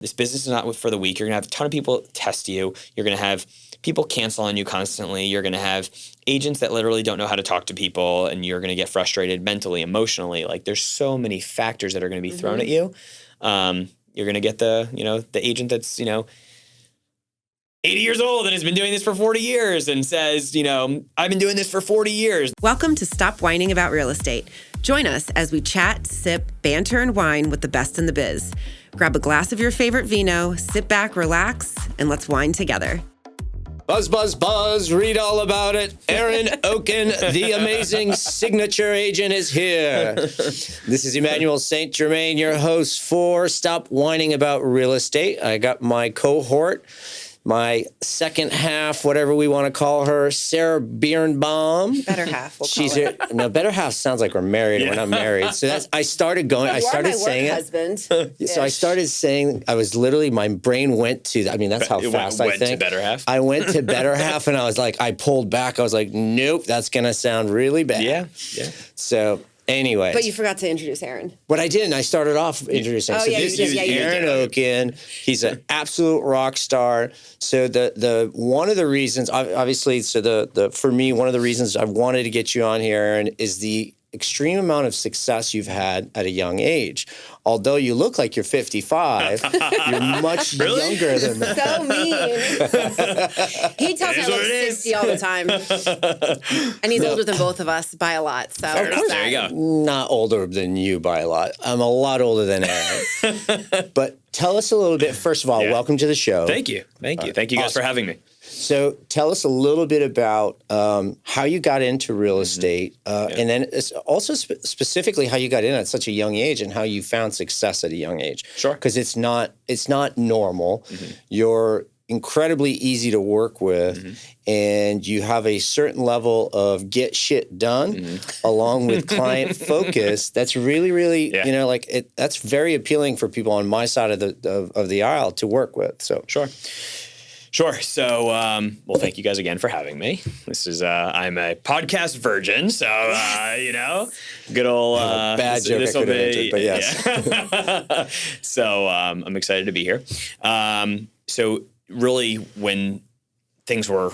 This business is not for the weak. You're going to have a ton of people test you. You're going to have people cancel on you constantly. You're going to have agents that literally don't know how to talk to people, and you're going to get frustrated mentally, emotionally. Like, there's so many factors that are going to be thrown at you. You're going to get the agent that's, 80 years old and has been doing this for 40 years and says, I've been doing this for 40 years. Welcome to Stop Whining About Real Estate. Join us as we chat, sip, banter, and wine with the best in the biz. Grab a glass of your favorite vino, sit back, relax, and let's wine together. Buzz, buzz, buzz. Read all about it. Aaron Oaken, the amazing signature agent, is here. This is Emmanuel St. Germain, your host for Stop Whining About Real Estate. I got my cohort, my second half, whatever we want to call her, Sarah Birnbaum. Better half, we'll call it. No, better half sounds like we're married. Yeah. We're not married. So I started saying it. Husband. So I started saying, I was literally, my brain went to, that's how fast I think. Went to better half? I went to better half, and I was like, I pulled back. I was like, nope, that's going to sound really bad. Yeah. So anyway. But you forgot to introduce Aaron. But I didn't. I started off introducing. This is Aaron Oaken. He's an absolute rock star. So the one of the reasons, obviously, for me, one of the reasons I wanted to get you on here, Aaron, is the extreme amount of success you've had at a young age. Although you look like you're 55, you're much younger than that. So mean. He tells me I look 60 all the time. And he's older than both of us by a lot. So there you go. Not older than you by a lot. I'm a lot older than Aaron. But tell us a little bit, first of all, welcome to the show. Thank you. Thank you guys for having me. So tell us a little bit about how you got into real estate, and then also specifically how you got in at such a young age and how you found success at a young age. Sure. Because it's not normal. You're incredibly easy to work with, and you have a certain level of get shit done along with client focus. That's really, really, that's very appealing for people on my side of the aisle to work with. So Sure. So, thank you guys again for having me. This is, I'm a podcast virgin, so, good old, bad joke I could have entered, but yes. Yeah. So, I'm excited to be here. So really when things were,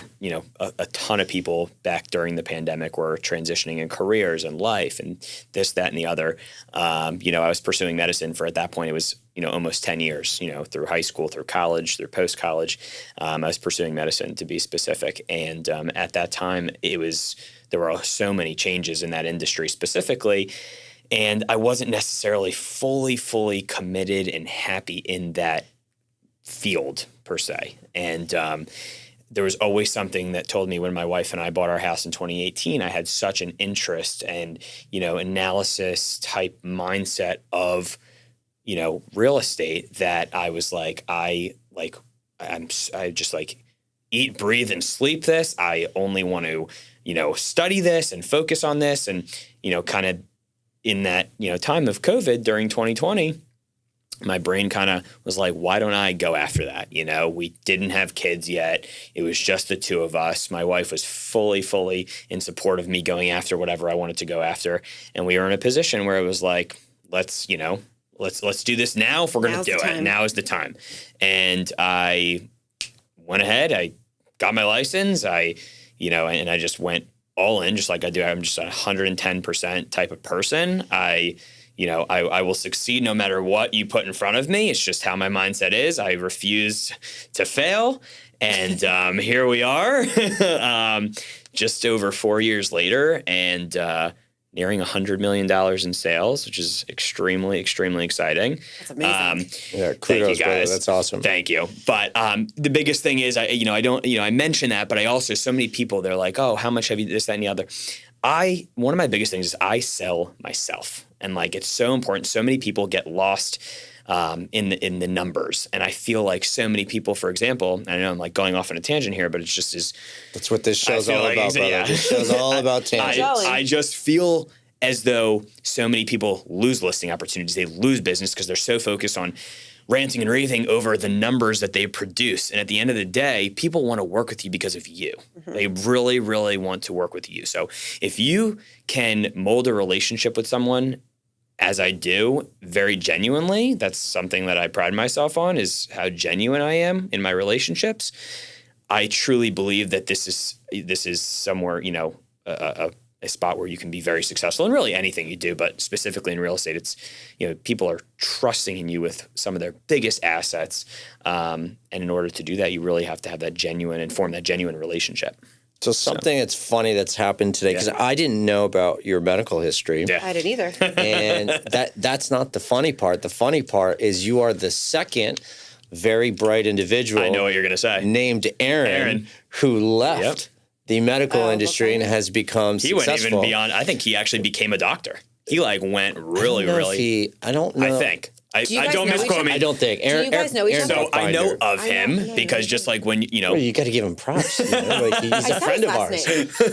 a ton of people back during the pandemic were transitioning in careers and life and this, that, and the other. I was pursuing medicine for, at that point, it was, almost 10 years, through high school, through college, through post-college. I was pursuing medicine, to be specific. And at that time, there were so many changes in that industry specifically. And I wasn't necessarily fully committed and happy in that field, per se. And there was always something that told me when my wife and I bought our house in 2018, I had such an interest and, analysis type mindset of, real estate that I was like, I just like eat, breathe, and sleep this. I only want to, study this and focus on this. And, kind of in that, time of COVID during 2020, my brain kind of was like, why don't I go after that? We didn't have kids yet. It was just the two of us. My wife was fully in support of me going after whatever I wanted to go after. And we were in a position where it was like, let's do this now if we're going to do it. Now is the time. And I went ahead. I got my license. And I just went all in, just like I do. I'm just a 110% type of person. I will succeed no matter what you put in front of me. It's just how my mindset is. I refuse to fail. And here we are, just over 4 years later, and nearing $100 million in sales, which is extremely exciting. That's amazing. Kudos, thank you guys. Brother. That's awesome. Thank you. But the biggest thing is, I mention that, but I also, so many people, they're like, oh, how much have you this, that, and the other. One of my biggest things is I sell myself. And it's so important. So many people get lost in the numbers. And I feel like so many people, for example, I know I'm going off on a tangent here, but it's just that's what this show's all about, brother. Yeah. This show's all about tangents. I just feel as though so many people lose listing opportunities. They lose business because they're so focused on ranting and raving over the numbers that they produce. And at the end of the day, people want to work with you because of you. They really want to work with you. So if you can mold a relationship with someone as I do, very genuinely. That's something that I pride myself on, is how genuine I am in my relationships. I truly believe that this is somewhere, a spot where you can be very successful in really anything you do, but specifically in real estate, it's, people are trusting in you with some of their biggest assets. And in order to do that, you really have to have that genuine and form that genuine relationship. So something that's funny that's happened today, because I didn't know about your medical history. Yeah. I didn't either. And that's not the funny part. The funny part is you are the second very bright individual. I know what you're going to say. Named Aaron. Who left the medical industry and has become successful. He went even beyond. I think he actually became a doctor. He went really. I don't know. I think. I don't misquote me. I don't think. Do you guys know each other? So I know of him because just like when, Well, you got to give him props. He's a friend of ours.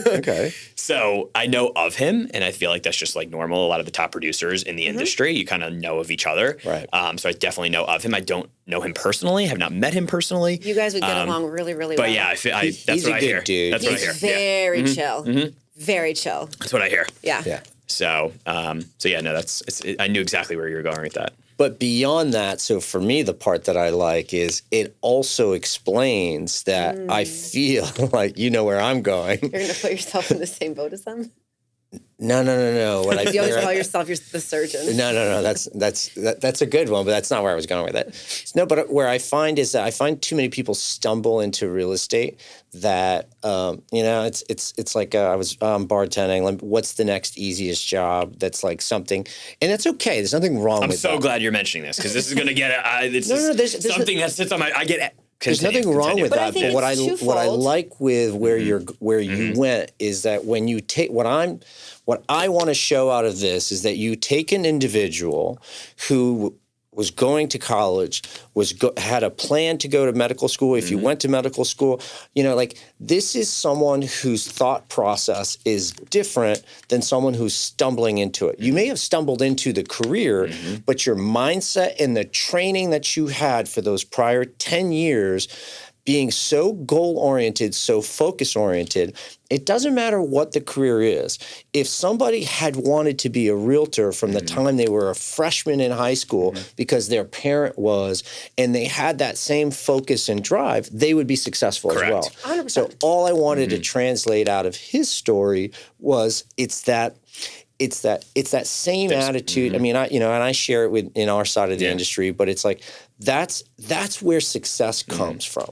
Okay. So I know of him, and I feel like that's just like normal. A lot of the top producers in the industry, you kind of know of each other. Right. So I definitely know of him. I don't know him personally. Have not met him personally. You guys would get along really, really well. But yeah, that's what I hear. Dude. That's what I hear. He's very chill. Very chill. That's what I hear. Yeah. So, yeah, no, I knew exactly where you were going with that. But beyond that, so for me, the part that I like is it also explains that I feel like you know where I'm going. You're going to put yourself in the same boat as them? No. You always call yourself the surgeon. No. That's a good one, but that's not where I was going with it. No, but where I find is that I find too many people stumble into real estate. That it's like I was bartending. Like, what's the next easiest job? That's like something, and it's okay. There's nothing wrong with that. I'm so glad you're mentioning this because this is going to get it. There's something that sits on my. I get. There's nothing wrong with that. But what I like with where you went is that when you take what I want to show out of this is that you take an individual who was going to college, had a plan to go to medical school. If you went to medical school, this is someone whose thought process is different than someone who's stumbling into it. You may have stumbled into the career, but your mindset and the training that you had for those prior 10 years being so goal-oriented, so focus-oriented, it doesn't matter what the career is. If somebody had wanted to be a realtor from the time they were a freshman in high school because their parent was, and they had that same focus and drive, they would be successful as well. 100%. So all I wanted to translate out of his story was it's that same attitude. I mean, and I share it in our side of the industry, but it's like that's where success comes from.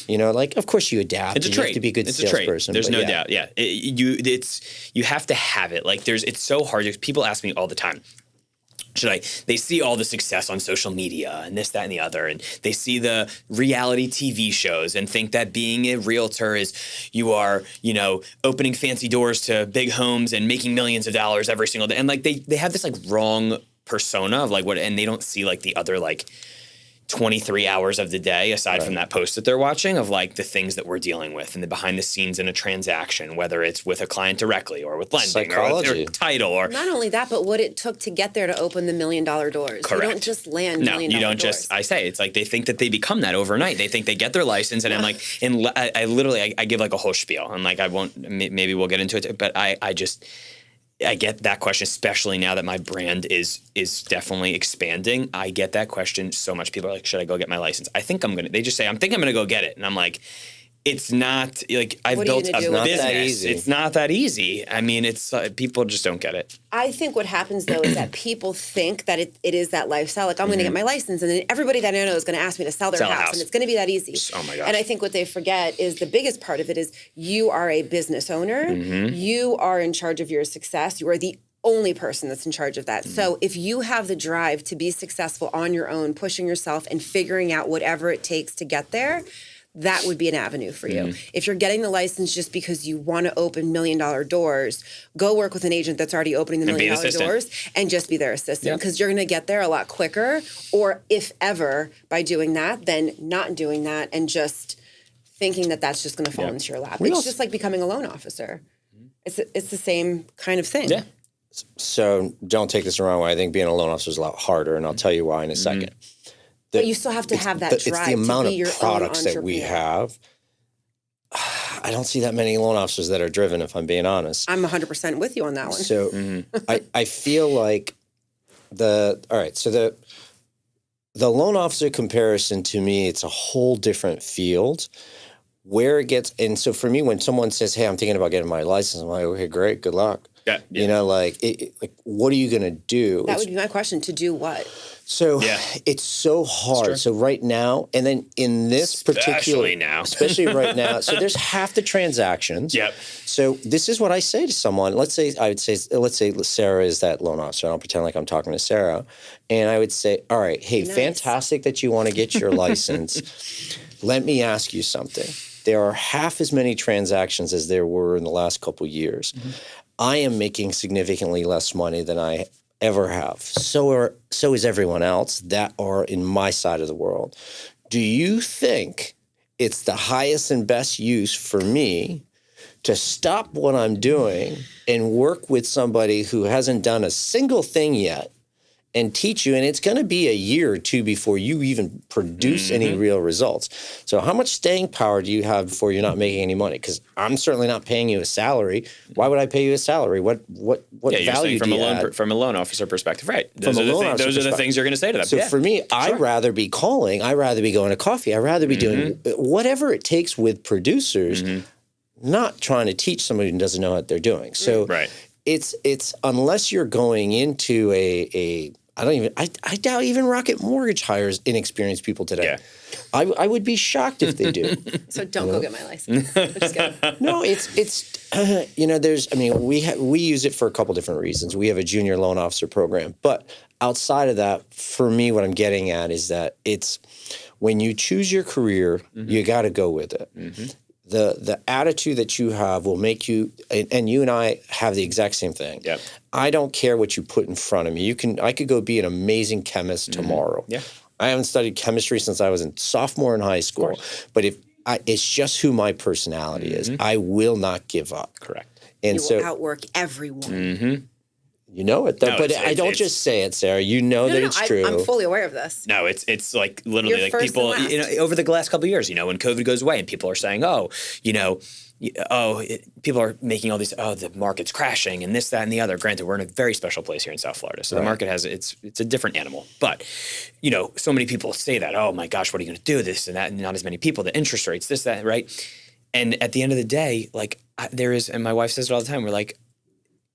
Of course you adapt. It's a trait. You have to be a good salesperson. There's no doubt. Yeah, you have to have it. Like it's so hard. People ask me all the time. They see all the success on social media and this, that, and the other, and they see the reality TV shows and think that being a realtor is you are, opening fancy doors to big homes and making millions of dollars every single day. And like they have this like wrong persona of like what, and they don't see like the other like 23 hours of the day aside from that post that they're watching of like the things that we're dealing with and the behind the scenes in a transaction, whether it's with a client directly or with lending or title or not only that, but what it took to get there to open the $1 million doors. Correct. You don't just land $1 million doors. No, you don't just, I say, it's like they think that they become that overnight. They think they get their license and I'm like, and I literally give like a whole spiel and like I won't, maybe we'll get into it, but I get that question, especially now that my brand is definitely expanding. I get that question so much. People are like, should I go get my license? They just say, I think I'm going to go get it. And I'm like, it's not like I've built a business. It's not that easy. I mean, it's people just don't get it. I think what happens though is that people think that it is that lifestyle. Like I'm going to get my license, and then everybody that I know is going to ask me to sell their house, and it's going to be that easy. Oh my gosh! And I think what they forget is the biggest part of it is you are a business owner. You are in charge of your success. You are the only person that's in charge of that. So if you have the drive to be successful on your own, pushing yourself and figuring out whatever it takes to get there, that would be an avenue for you. If you're getting the license just because you want to open $1 million doors, go work with an agent that's already opening the $1 million doors and just be their assistant because you're going to get there a lot quicker. Or if ever by doing that, then not doing that and just thinking that that's just going to fall into your lap. It's just like becoming a loan officer. It's the same kind of thing. Yeah. So don't take this the wrong way. I think being a loan officer is a lot harder, and I'll tell you why in a second. But you still have to have that drive. It's the amount to be of products that we have. I don't see that many loan officers that are driven, if I'm being honest. I'm 100% with you on that one. So I feel like all right. So the loan officer comparison, to me, it's a whole different field. Where it gets, and so for me, when someone says, "Hey, I'm thinking about getting my license," I'm like, "Okay, great, good luck." Yeah. You know, like, what are you going to do? That would be my question. To do what? So it's so hard. So right now, and then in this especially right now, so there's half the transactions. Yep. So this is what I say to someone. Let's say Sarah is that loan officer. I'll pretend like I'm talking to Sarah, and I would say, "All right, hey, fantastic that you want to get your license. Let me ask you something. There are half as many transactions as there were in the last couple of years. Mm-hmm. I am making significantly less money than I ever have. So is everyone else that are in my side of the world. Do you think it's the highest and best use for me to stop what I'm doing and work with somebody who hasn't done a single thing yet and teach you? And it's going to be a year or two before you even produce any real results. So how much staying power do you have before you're not making any money? Because I'm certainly not paying you a salary. Why would I pay you a salary? What value do you add? From a loan officer perspective, right? Those are the things you're going to say to them. So for me, I'd rather be calling. I'd rather be going to coffee. I'd rather be doing whatever it takes with producers, not trying to teach somebody who doesn't know what they're doing. So it's unless you're going into I doubt even Rocket Mortgage hires inexperienced people today. Yeah. I would be shocked if they do. So don't go get my license. Just no, we use it for a couple different reasons. We have a junior loan officer program, but outside of that, for me, what I'm getting at is that it's when you choose your career, you got to go with it. The attitude that you have will make you, and you and I have the exact same thing. Yep. I don't care what you put in front of me. I could go be an amazing chemist tomorrow. Yeah. I haven't studied chemistry since I was a sophomore in high school. But it's just who my personality is. I will not give up. Correct. And you will outwork everyone. You know it, though, but I don't just say it, Sarah. You know that it's true. I'm fully aware of this. No, it's like literally like people, over the last couple of years, when COVID goes away and people are saying, people are making all these, the market's crashing and this, that, and the other. Granted, we're in a very special place here in South Florida. So the market it's a different animal. But, so many people say that, oh my gosh, what are you going to do? This and that, and not as many people, the interest rates, this, that, right? And at the end of the day, and my wife says it all the time, we're like,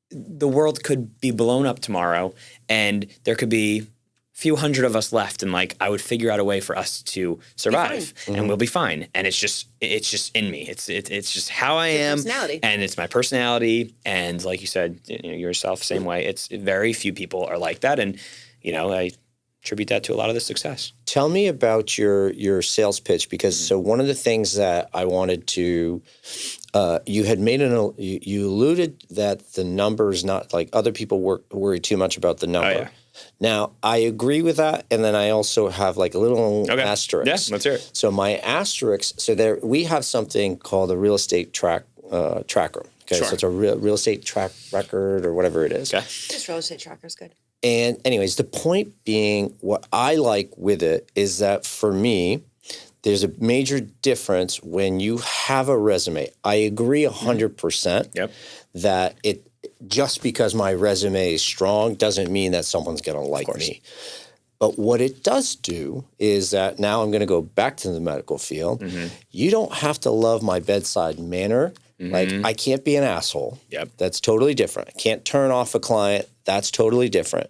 the world could be blown up tomorrow and there could be a few hundred of us left, and I would figure out a way for us to survive and we'll be fine. And it's just in me. It's just how I am, and it's my personality. And like you said, yourself, same way. It's very few people are like that. And, I attribute that to a lot of the success. Tell me about your sales pitch, because so one of the things that I wanted to, you had made you alluded that the number is not like other people worry too much about the number. Oh, yeah. Now, I agree with that, and then I also have a little asterisk. Yeah, let's hear it. So my asterisk, we have something called a real estate tracker. Okay, so it's a real estate track record or whatever it is. Okay. Just real estate tracker is good. And anyways, the point being, what I like with it is that for me, there's a major difference when you have a resume. I agree 100% that just because my resume is strong doesn't mean that someone's going to like me. But what it does do is that now I'm going to go back to the medical field. You don't have to love my bedside manner. I can't be an asshole. Yep. That's totally different. I can't turn off a client. That's totally different.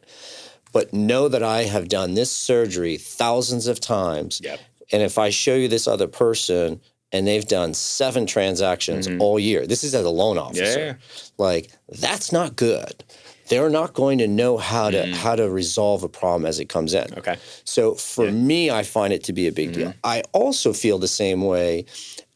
But know that I have done this surgery thousands of times. Yep. And if I show you this other person and they've done 7 transactions all year, this is as a loan officer. Yeah. That's not good. They're not going to know how to resolve a problem as it comes in. Okay. So for me, I find it to be a big deal. I also feel the same way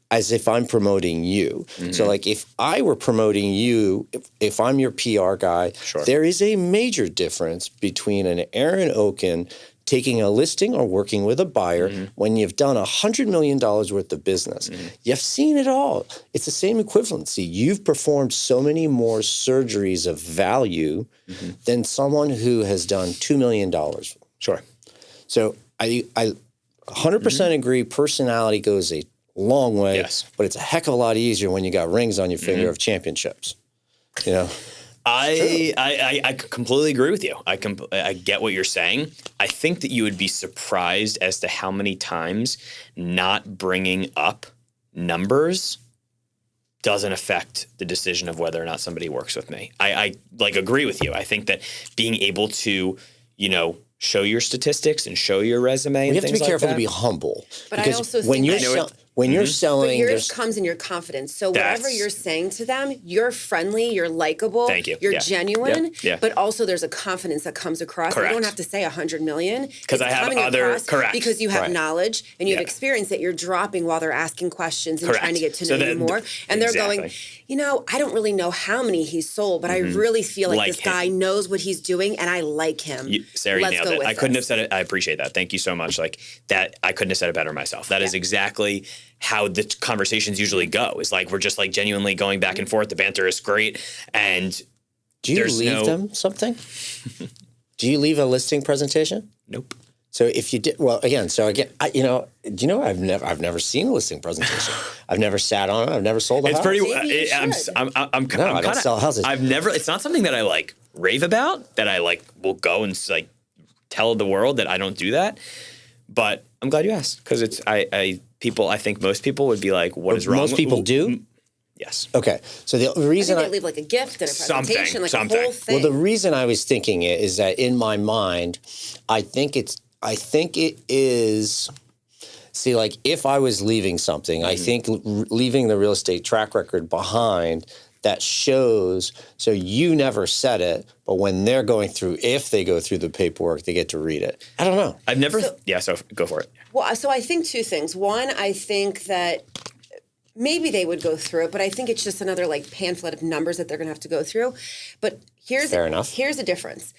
as if I'm promoting you. So if I were promoting you, if I'm your PR guy, there is a major difference between an Aaron Oaken taking a listing or working with a buyer when you've done $100 million worth of business. You've seen it all. It's the same equivalency. You've performed so many more surgeries of value than someone who has done $2 million. Sure. So I 100% agree. Personality goes a long way, but it's a heck of a lot easier when you got rings on your finger of championships. I completely agree with you. I get what you're saying. I think that you would be surprised as to how many times not bringing up numbers doesn't affect the decision of whether or not somebody works with me. I like agree with you. I think that being able to, show your statistics and show your resume and you have to be careful to that. be humble. But I also when think you're when you're selling, but yours comes in your confidence. So whatever you're saying to them, you're friendly, you're likable, Thank you. You're genuine, Yeah. but also there's a confidence that comes across. Correct. You don't have to say 100 million. Because I have other, correct. Because you have knowledge and you have Yeah. experience that you're dropping while they're asking questions and Correct. trying to get to know you more. And they're going, I don't really know how many he's sold, but I really feel like this guy knows what he's doing and I like him. Sarah, you Let's nailed go it. with I couldn't have this. said it. I appreciate that. Thank you so much. Like that, I couldn't have said it better myself. That is exactly how the conversations usually go. Is like we're just like genuinely going back and forth. The banter is great, and do you leave them something? Do you leave a listing presentation? Nope. So if you did, I've never seen a listing presentation. I've never sat on it. I've never sold a house. It's pretty. I don't sell houses. I've never. It's not something that I like rave about. That I like will go and like tell the world that I don't do that. But I'm glad you asked because it's I think most people would be like, "What is wrong?" Most people do. Yes. Okay. So the reason they leave like a gift and a presentation, like a whole thing. Well, the reason I was thinking it is that in my mind, I think it is. See, like if I was leaving something, I think leaving the real estate track record behind that shows. So you never said it, but when they're going through, if they go through the paperwork, they get to read it. I don't know. I've never. So go for it. Well, so I think two things. One, I think that maybe they would go through it, but I think it's just another like pamphlet of numbers that they're going to have to go through. But Fair enough. Here's the difference.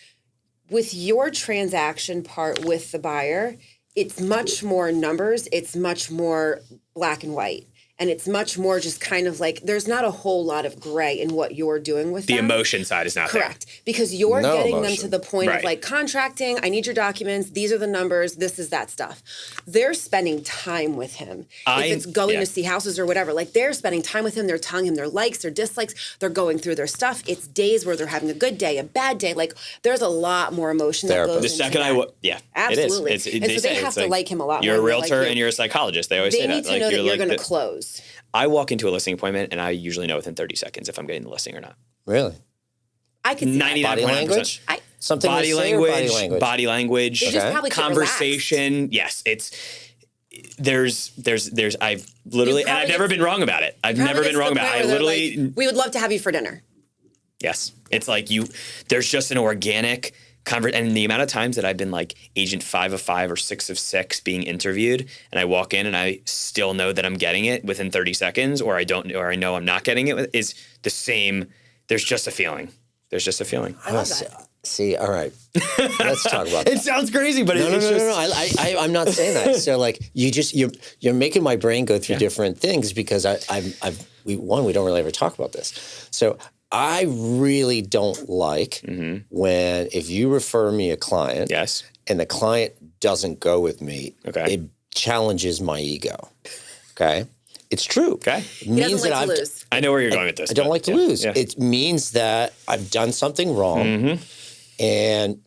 With your transaction part with the buyer, it's much more numbers. It's much more black and white. And it's much more just kind of like there's not a whole lot of gray in what you're doing with them. The emotion side is not correct because you're No getting emotion. them to the point of like contracting. I need your documents. These are the numbers. This is that stuff. They're spending time with him. If it's going to see houses or whatever, like they're spending time with him. They're telling him their likes, their dislikes. They're going through their stuff. It's days where they're having a good day, a bad day. Like there's a lot more emotion that goes The into second that. Absolutely. It is. And so they have to like him a lot You're more. a realtor and you're a psychologist. They always say that. They need to know that you're going to close. I walk into a listing appointment and I usually know within 30 seconds if I'm getting the listing or not. Really? I could see 99.9%. Body language? Something Body language, body language, They just probably get conversation. Yes, there's I've literally, and I've never been wrong about it. I've never been wrong about it. I literally, like, we would love to have you for dinner. yes, it's like there's just an organic and the amount of times that I've been like agent 5 of 5 or 6 of 6 being interviewed, and I walk in and I still know that I'm getting it within 30 seconds, or I know I'm not getting it, is the same. There's just a feeling. I love that. See, all right. Let's talk about that. It sounds crazy, but No. I'm not saying that. So like you're making my brain go through different things because we don't really ever talk about this. So I really don't like when if you refer me a client and the client doesn't go with me, it challenges my ego. Okay? It's true. Okay. It means that lose. I know where you're going with this. I don't like to lose. Yeah. It means that I've done something wrong. And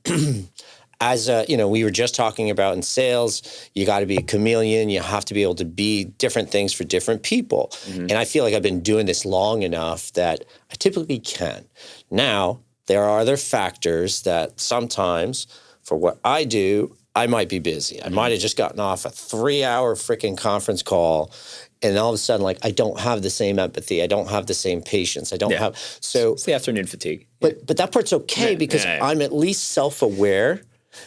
as we were just talking about in sales, you got to be a chameleon. You have to be able to be different things for different people. And I feel like I've been doing this long enough that I typically can. Now, there are other factors that sometimes for what I do, I might be busy. I might have just gotten off a 3-hour freaking conference call. And all of a sudden, like, I don't have the same empathy. I don't have the same patience. I don't have. So it's the afternoon fatigue. But that part's okay because I'm at least self-aware,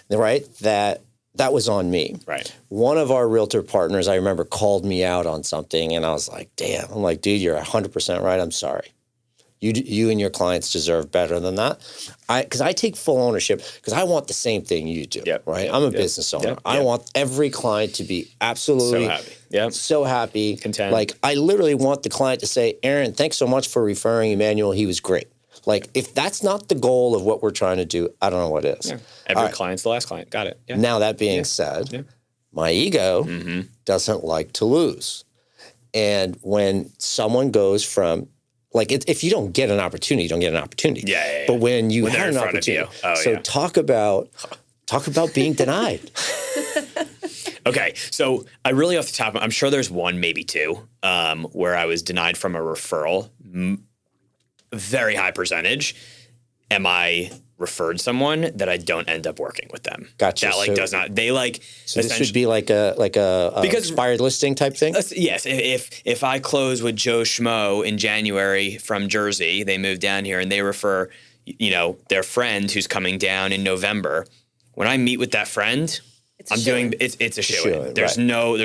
right, that was on me. Right. One of our realtor partners, I remember, called me out on something. And I was like, damn. I'm like, dude, you're 100% right. I'm sorry. You and your clients deserve better than that. Because I take full ownership because I want the same thing you do, right? I'm a business owner. I want every client to be absolutely so happy. Content. Like, I literally want the client to say, Aaron, thanks so much for referring Emmanuel. He was great. Like, if that's not the goal of what we're trying to do, I don't know what is. Yeah. Every client's the last client. Got it. Yeah. Now, that being said, my ego doesn't like to lose. And when someone goes from Like if you don't get an opportunity, you don't get an opportunity. Yeah. But when you had an opportunity, talk about being denied. Okay, so I really off the top, I'm sure there's one, maybe two, where I was denied from a referral. Very high percentage. Am I referred someone that I don't end up working with them? Gotcha. That does not. They like. So this would be like a expired listing type thing. Yes. If I close with Joe Schmo in January from Jersey, they move down here and they refer, their friend who's coming down in November. When I meet with that friend, it's a shoe-in. There's no.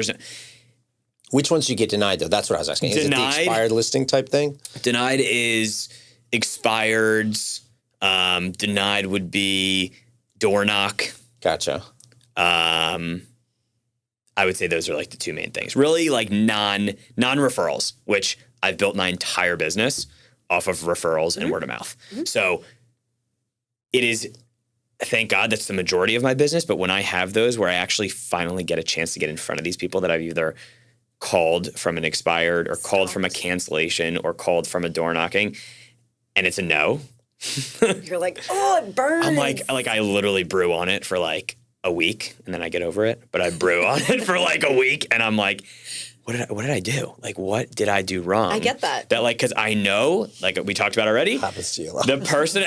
Which ones do you get denied though? That's what I was asking. Is it the expired listing type thing? Denied is expireds. Denied would be door knock. Gotcha. I would say those are like the two main things. Really like non-referrals, which I've built my entire business off of referrals and word of mouth. Mm-hmm. So it is, thank God that's the majority of my business. But when I have those where I actually finally get a chance to get in front of these people that I've either called from an expired or called from a cancellation or called from a door knocking and it's a no. You're like, oh, it burns. I'm like I literally brew on it for like a week and then I get over it. But I brew on it for like a week and I'm like, what did I do? Like, what did I do wrong? I get that. That like, because I know, like we talked about already. Happens to you a lot. The person,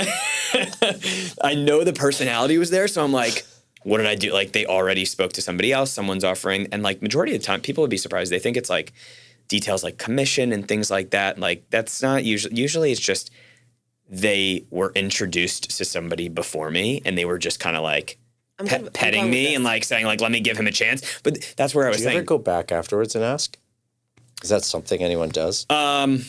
I know the personality was there. So I'm like, what did I do? Like they already spoke to somebody else, someone's offering. And like majority of the time, people would be surprised. They think it's like details like commission and things like that. Like that's not usually it's just, they were introduced to somebody before me and they were just kind of like petting me and like saying like, let me give him a chance. But that's where I was saying. Do you ever go back afterwards and ask? Is that something anyone does? From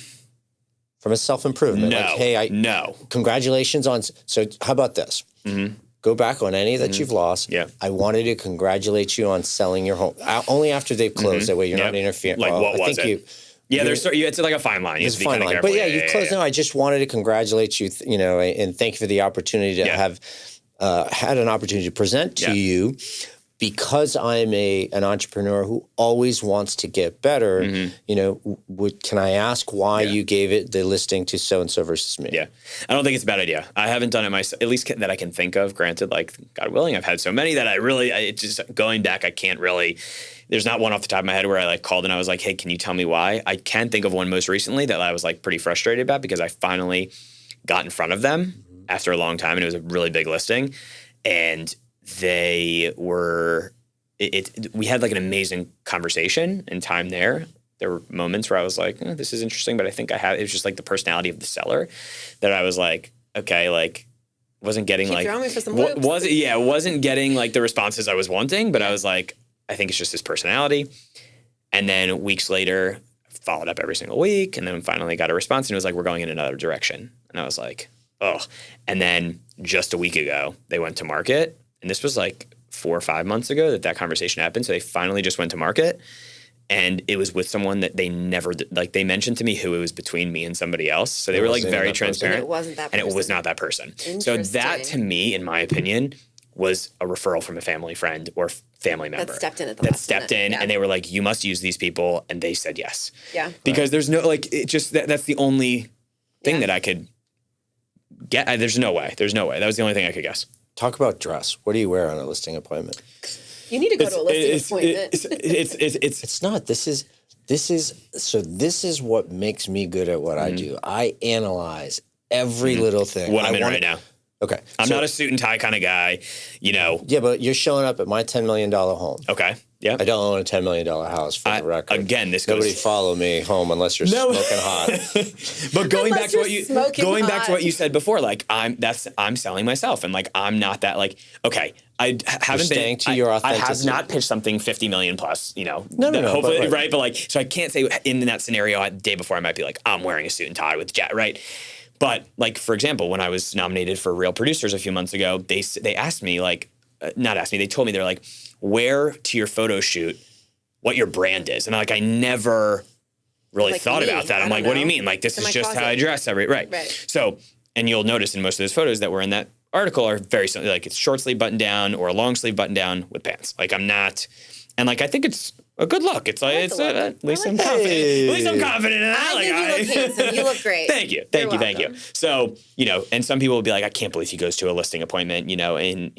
a self-improvement? No. Like, hey, no. Congratulations on, so how about this? Mm-hmm. Go back on any that you've lost. Yeah. I wanted to congratulate you on selling your home. Only after they've closed, that way you're not interfering. Like what was it? Yeah, it's like a fine line. It's a fine line. But yeah, you've closed. No, I just wanted to congratulate you, and thank you for the opportunity to have had an opportunity to present to you. Because I'm an entrepreneur who always wants to get better, can I ask why you gave it the listing to so-and-so versus me? Yeah. I don't think it's a bad idea. I haven't done it myself, at least that I can think of. Granted, like, God willing, I've had so many that it's just going back, I can't really, there's not one off the top of my head where I like called and I was like, hey, can you tell me why? I can think of one most recently that I was like pretty frustrated about because I finally got in front of them after a long time and it was a really big listing. And they were, we had like an amazing conversation and time there. There were moments where I was like, this is interesting, but I think it was just like the personality of the seller that I was like, okay, like wasn't getting like, wasn't getting like the responses I was wanting, but I was like, I think it's just his personality. And then weeks later, followed up every single week and then finally got a response and it was like, we're going in another direction. And I was like, oh. And then just a week ago, they went to market. And this was like 4 or 5 months ago that conversation happened. So they finally just went to market and it was with someone that they never, like they mentioned to me who it was between me and somebody else. So they were like very transparent. It wasn't that person. And it was not that person. So that to me, in my opinion, was a referral from a family friend or family member. That stepped in at the last minute. And they were like, you must use these people. And they said yes. Yeah. Because there's no, like, it just, that's the only thing that I could get. There's no way. That was the only thing I could guess. Talk about dress. What do you wear on a listing appointment? You need to go to a listing appointment. It's not. This is what makes me good at what I do. I analyze every little thing. What I'm in right now. Okay. I'm not a suit and tie kind of guy, Yeah, but you're showing up at my $10 million home. Okay. Yeah. I don't own a $10 million house for the record. Again, Nobody follow me home unless you're smoking hot. But going back to what you said before, like I'm selling myself and like I'm not that like, okay, I haven't been to your authenticity. I have not pitched something 50 million plus, No, hopefully, right. But like, so I can't say in that scenario the day before I might be like, I'm wearing a suit and tie with jet, right? But like, for example, when I was nominated for Real Producers a few months ago, they asked me like, not asked me, they told me, they're like, wear to your photo shoot what your brand is. And I never really thought about that. I'm like, what do you mean? Like, this is just how I dress right. So, and you'll notice in most of those photos that were in that article are very similar. Like it's short sleeve button down or a long sleeve button down with pants. Like I'm not, and like, I think it's a good look. It's like, at least I'm confident. At least I'm confident in that. I think you look handsome. You look great. Thank you. So, and some people will be like, I can't believe he goes to a listing appointment, in,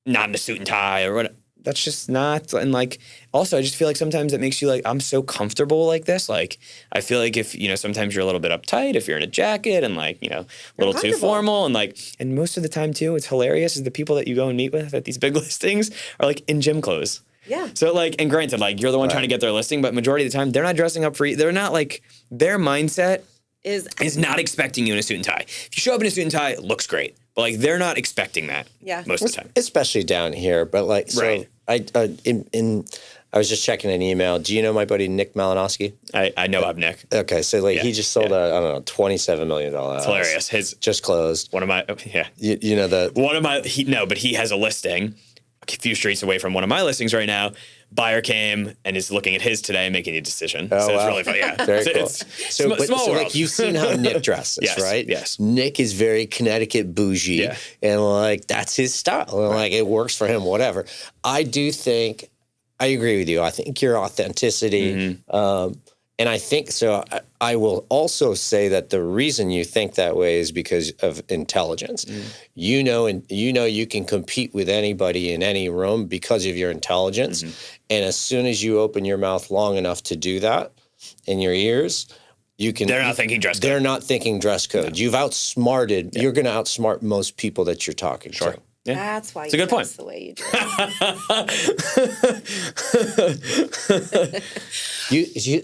not in a suit and tie or whatever. That's just not. And like, also, I just feel like sometimes it makes you like, I'm so comfortable like this. Like, I feel like if, sometimes you're a little bit uptight, if you're in a jacket and like, a little too formal and like, and most of the time too, it's hilarious is the people that you go and meet with at these big listings are like in gym clothes. Yeah. So like, and granted, like you're the one trying to get their listing, but majority of the time they're not dressing up for you. They're not like, their mindset is not expecting you in a suit and tie. If you show up in a suit and tie, it looks great. But like, they're not expecting that most of the time. Especially down here. But like, so right. I was just checking an email. Do you know my buddy Nick Malinowski? I know of Nick. Okay, so like he just sold $27 million house. It's hilarious. His just closed. One of my but he has a listing a few streets away from one of my listings right now. Buyer came and is looking at his today and making a decision. Oh, so wow. it's really fun. Yeah. Very cool. Small world. Like you've seen how Nick dresses, yes, right? Yes. Nick is very Connecticut bougie and like that's his style. And like it works for him, whatever. I do think I agree with you. I think your authenticity, and I think so. I will also say that the reason you think that way is because of intelligence. You know you can compete with anybody in any room because of your intelligence. And as soon as you open your mouth long enough to do that in your ears, you can. They're not thinking dress code. They're not thinking dress code. No. You've outsmarted. You're going to outsmart most people that you're talking to. Yeah. That's why it's a good point. The way you dress.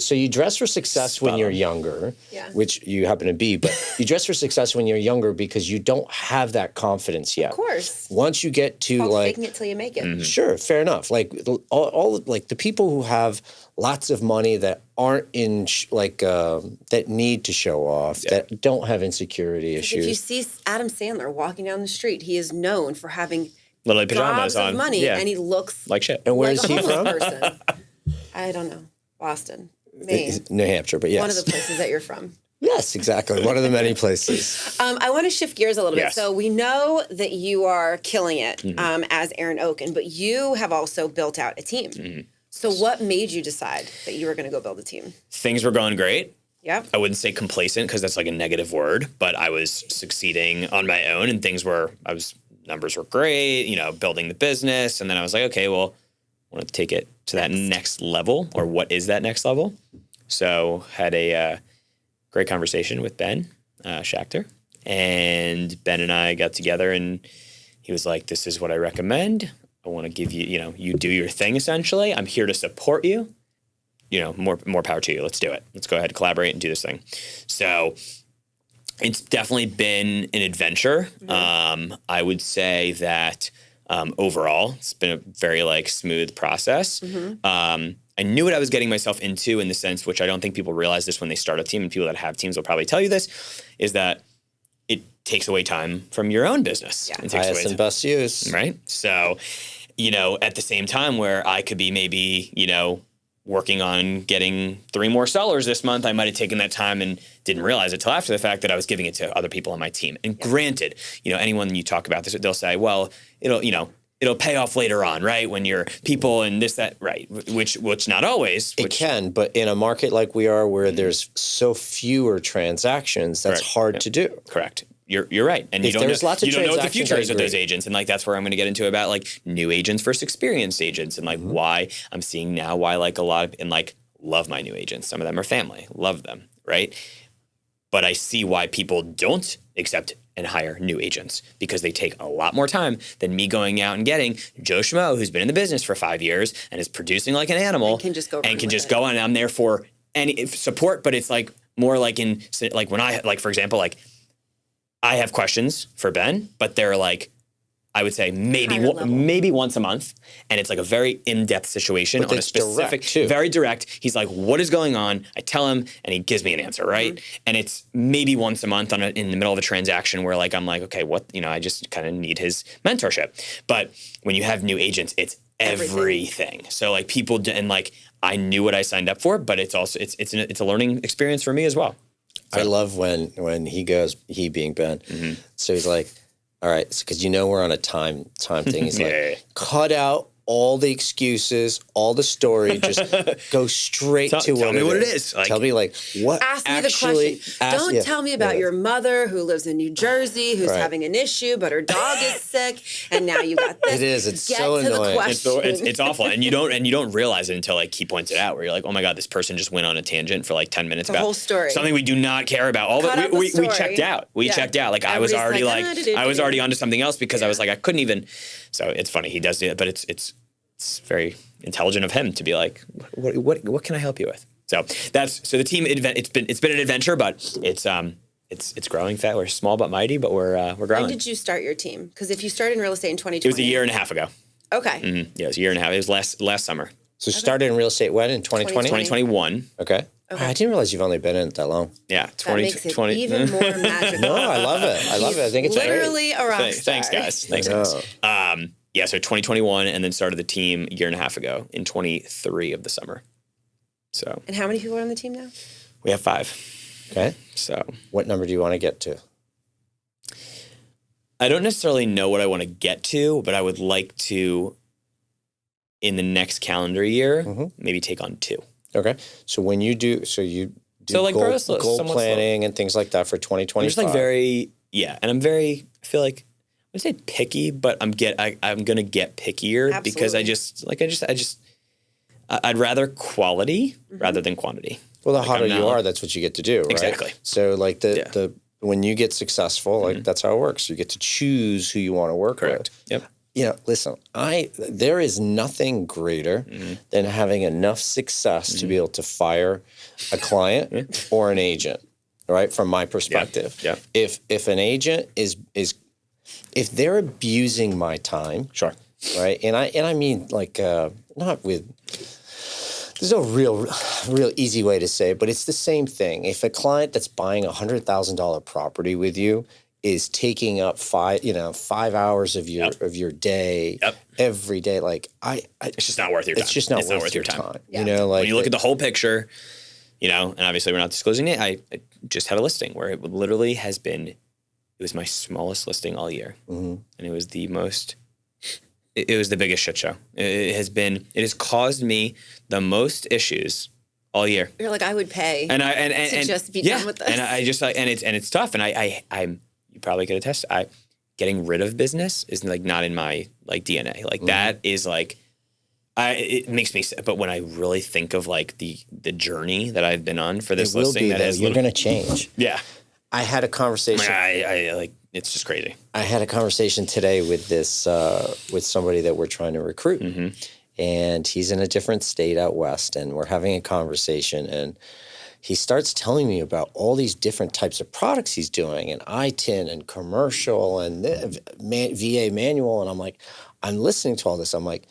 So you dress for success when you're younger, which you happen to be, but you dress for success when you're younger because you don't have that confidence yet. Of course. Once you get to faking it till you make it. Sure, fair enough. Like all like the people who have lots of money that aren't in that need to show off, that don't have insecurity issues. If you see Adam Sandler walking down the street, he is known for having literally pajamas on, of money, and he looks like shit. And where like is he from? Person. I don't know. Boston, Maine, New Hampshire, but yes, one of the places that you're from. Yes, exactly. One of the many places. I want to shift gears a little bit. So we know that you are killing it as Aaron Oaken, but you have also built out a team. So what made you decide that you were going to go build a team? Things were going great. Yep. I wouldn't say complacent because that's like a negative word, but I was succeeding on my own and numbers were great, building the business. And then I was like, okay, well, I want to take it to that next level, or what is that next level? So had a great conversation with Ben Schachter, and Ben and I got together and he was like, this is what I recommend. I want to give you, you do your thing essentially. I'm here to support you. More power to you. Let's do it. Let's go ahead and collaborate and do this thing. So it's definitely been an adventure. I would say that overall, it's been a very smooth process. I knew what I was getting myself into in the sense, which I don't think people realize this when they start a team, and people that have teams will probably tell you this, is that it takes away time from your own business. Yeah. Highest and best use. Right? So, at the same time where I could be maybe, working on getting 3 more sellers this month, I might have taken that time and didn't realize it till after the fact that I was giving it to other people on my team. And granted, anyone you talk about this, they'll say, well, it'll pay off later on, right? When you're people and this, that, right? Which not always. It can, but in a market like we are where there's so fewer transactions, that's hard to do. Correct. You're right. And you don't know what the future is with those agents. And that's where I'm going to get into about new agents versus experienced agents and why I'm seeing now why a lot of, and love my new agents. Some of them are family, love them, right? But I see why people don't accept and hire new agents because they take a lot more time than me going out and getting Joe Schmo, who's been in the business for 5 years and is producing like an animal and can just go on. And I'm there for any support, but it's more when I, for example, I have questions for Ben, but they're I would say maybe once a month. And it's a very in-depth situation on a specific, very direct. He's like, what is going on? I tell him and he gives me an answer, right? And it's maybe once a month in the middle of a transaction where I'm like, okay, what, I just kind of need his mentorship. But when you have new agents, it's everything. So people and I knew what I signed up for, but it's also, it's a learning experience for me as well. So. I love when he goes, he being Ben. So he's like, all right, because we're on a time thing. He's like, cut out all the excuses, all the story, just go straight to tell me what it is. Tell me what ask me actually, the question. Don't tell me about your mother who lives in New Jersey, who's having an issue, but her dog is sick, and now you got this. It is. It's Get so to annoying. The question. It's awful, and you don't realize it until like he points it out. Where you're like, oh my god, this person just went on a tangent for like 10 minutes about whole story, something we do not care about. All that we checked out. We checked out. Like Everybody's I was already onto something else because I was like I couldn't even. So it's funny he does do it, but it's very intelligent of him to be like, what can I help you with? So the team. It's been an adventure, but it's growing fast. We're small but mighty, but we're growing. When did you start your team? Because if you started in real estate in 2020, it was a year and a half ago. Okay. Mm-hmm. Yeah, it was a year and a half. It was last summer. So started in real estate when in 2020? 2021. Okay. I didn't realize you've only been in it that long. Yeah, that makes it even more magical. No, I love it. I think it's literally great. a rock star. Thanks, guys. Thanks, guys. Yeah, so 2021, and then started the team a year and a half ago in 23 of the summer. So. And how many people are on the team now? We have 5. Okay. So. What number do you want to get to? I don't necessarily know what I want to get to, but I would like to, in the next calendar year, maybe take on 2. Okay. So when you do, you do like goal planning and things like that for 2025. I'm just like and I'm very, I feel like, I would say picky, but I'm gonna get pickier. Absolutely. Because I'd rather quality rather than quantity. Well, the hotter you are, that's what you get to do, right? Exactly. So like the when you get successful, like that's how it works. You get to choose who you want to work with. Yep. Listen, there is nothing greater than having enough success to be able to fire a client or an agent, right? From my perspective. Yeah. If an agent is if they're abusing my time, Sure. right? And I mean like not with. There's no real easy way to say it, but it's the same thing. If a client that's buying a $100,000 property with you is taking up 5 hours of your day every day, like it's just not worth your time. It's just not worth your time. Yeah. Like when you look at the whole picture, and obviously we're not disclosing it. I just had a listing where it literally it was my smallest listing all year, and it was the most. It was the biggest shit show. It has caused me the most issues all year. You're like, I would pay to just be done with this. And I just like, and it's tough. And I'm you probably could attest. Getting rid of business is like not in my like DNA. Like that is like, it makes me. But when I really think of like the journey that I've been on for this listing, you're going to change. Yeah. I had a conversation. I like. It's just crazy. I had a conversation today with with somebody that we're trying to recruit, and he's in a different state out west, and we're having a conversation, and he starts telling me about all these different types of products he's doing, and ITIN and commercial and VA manual, and I'm listening to all this. I'm like,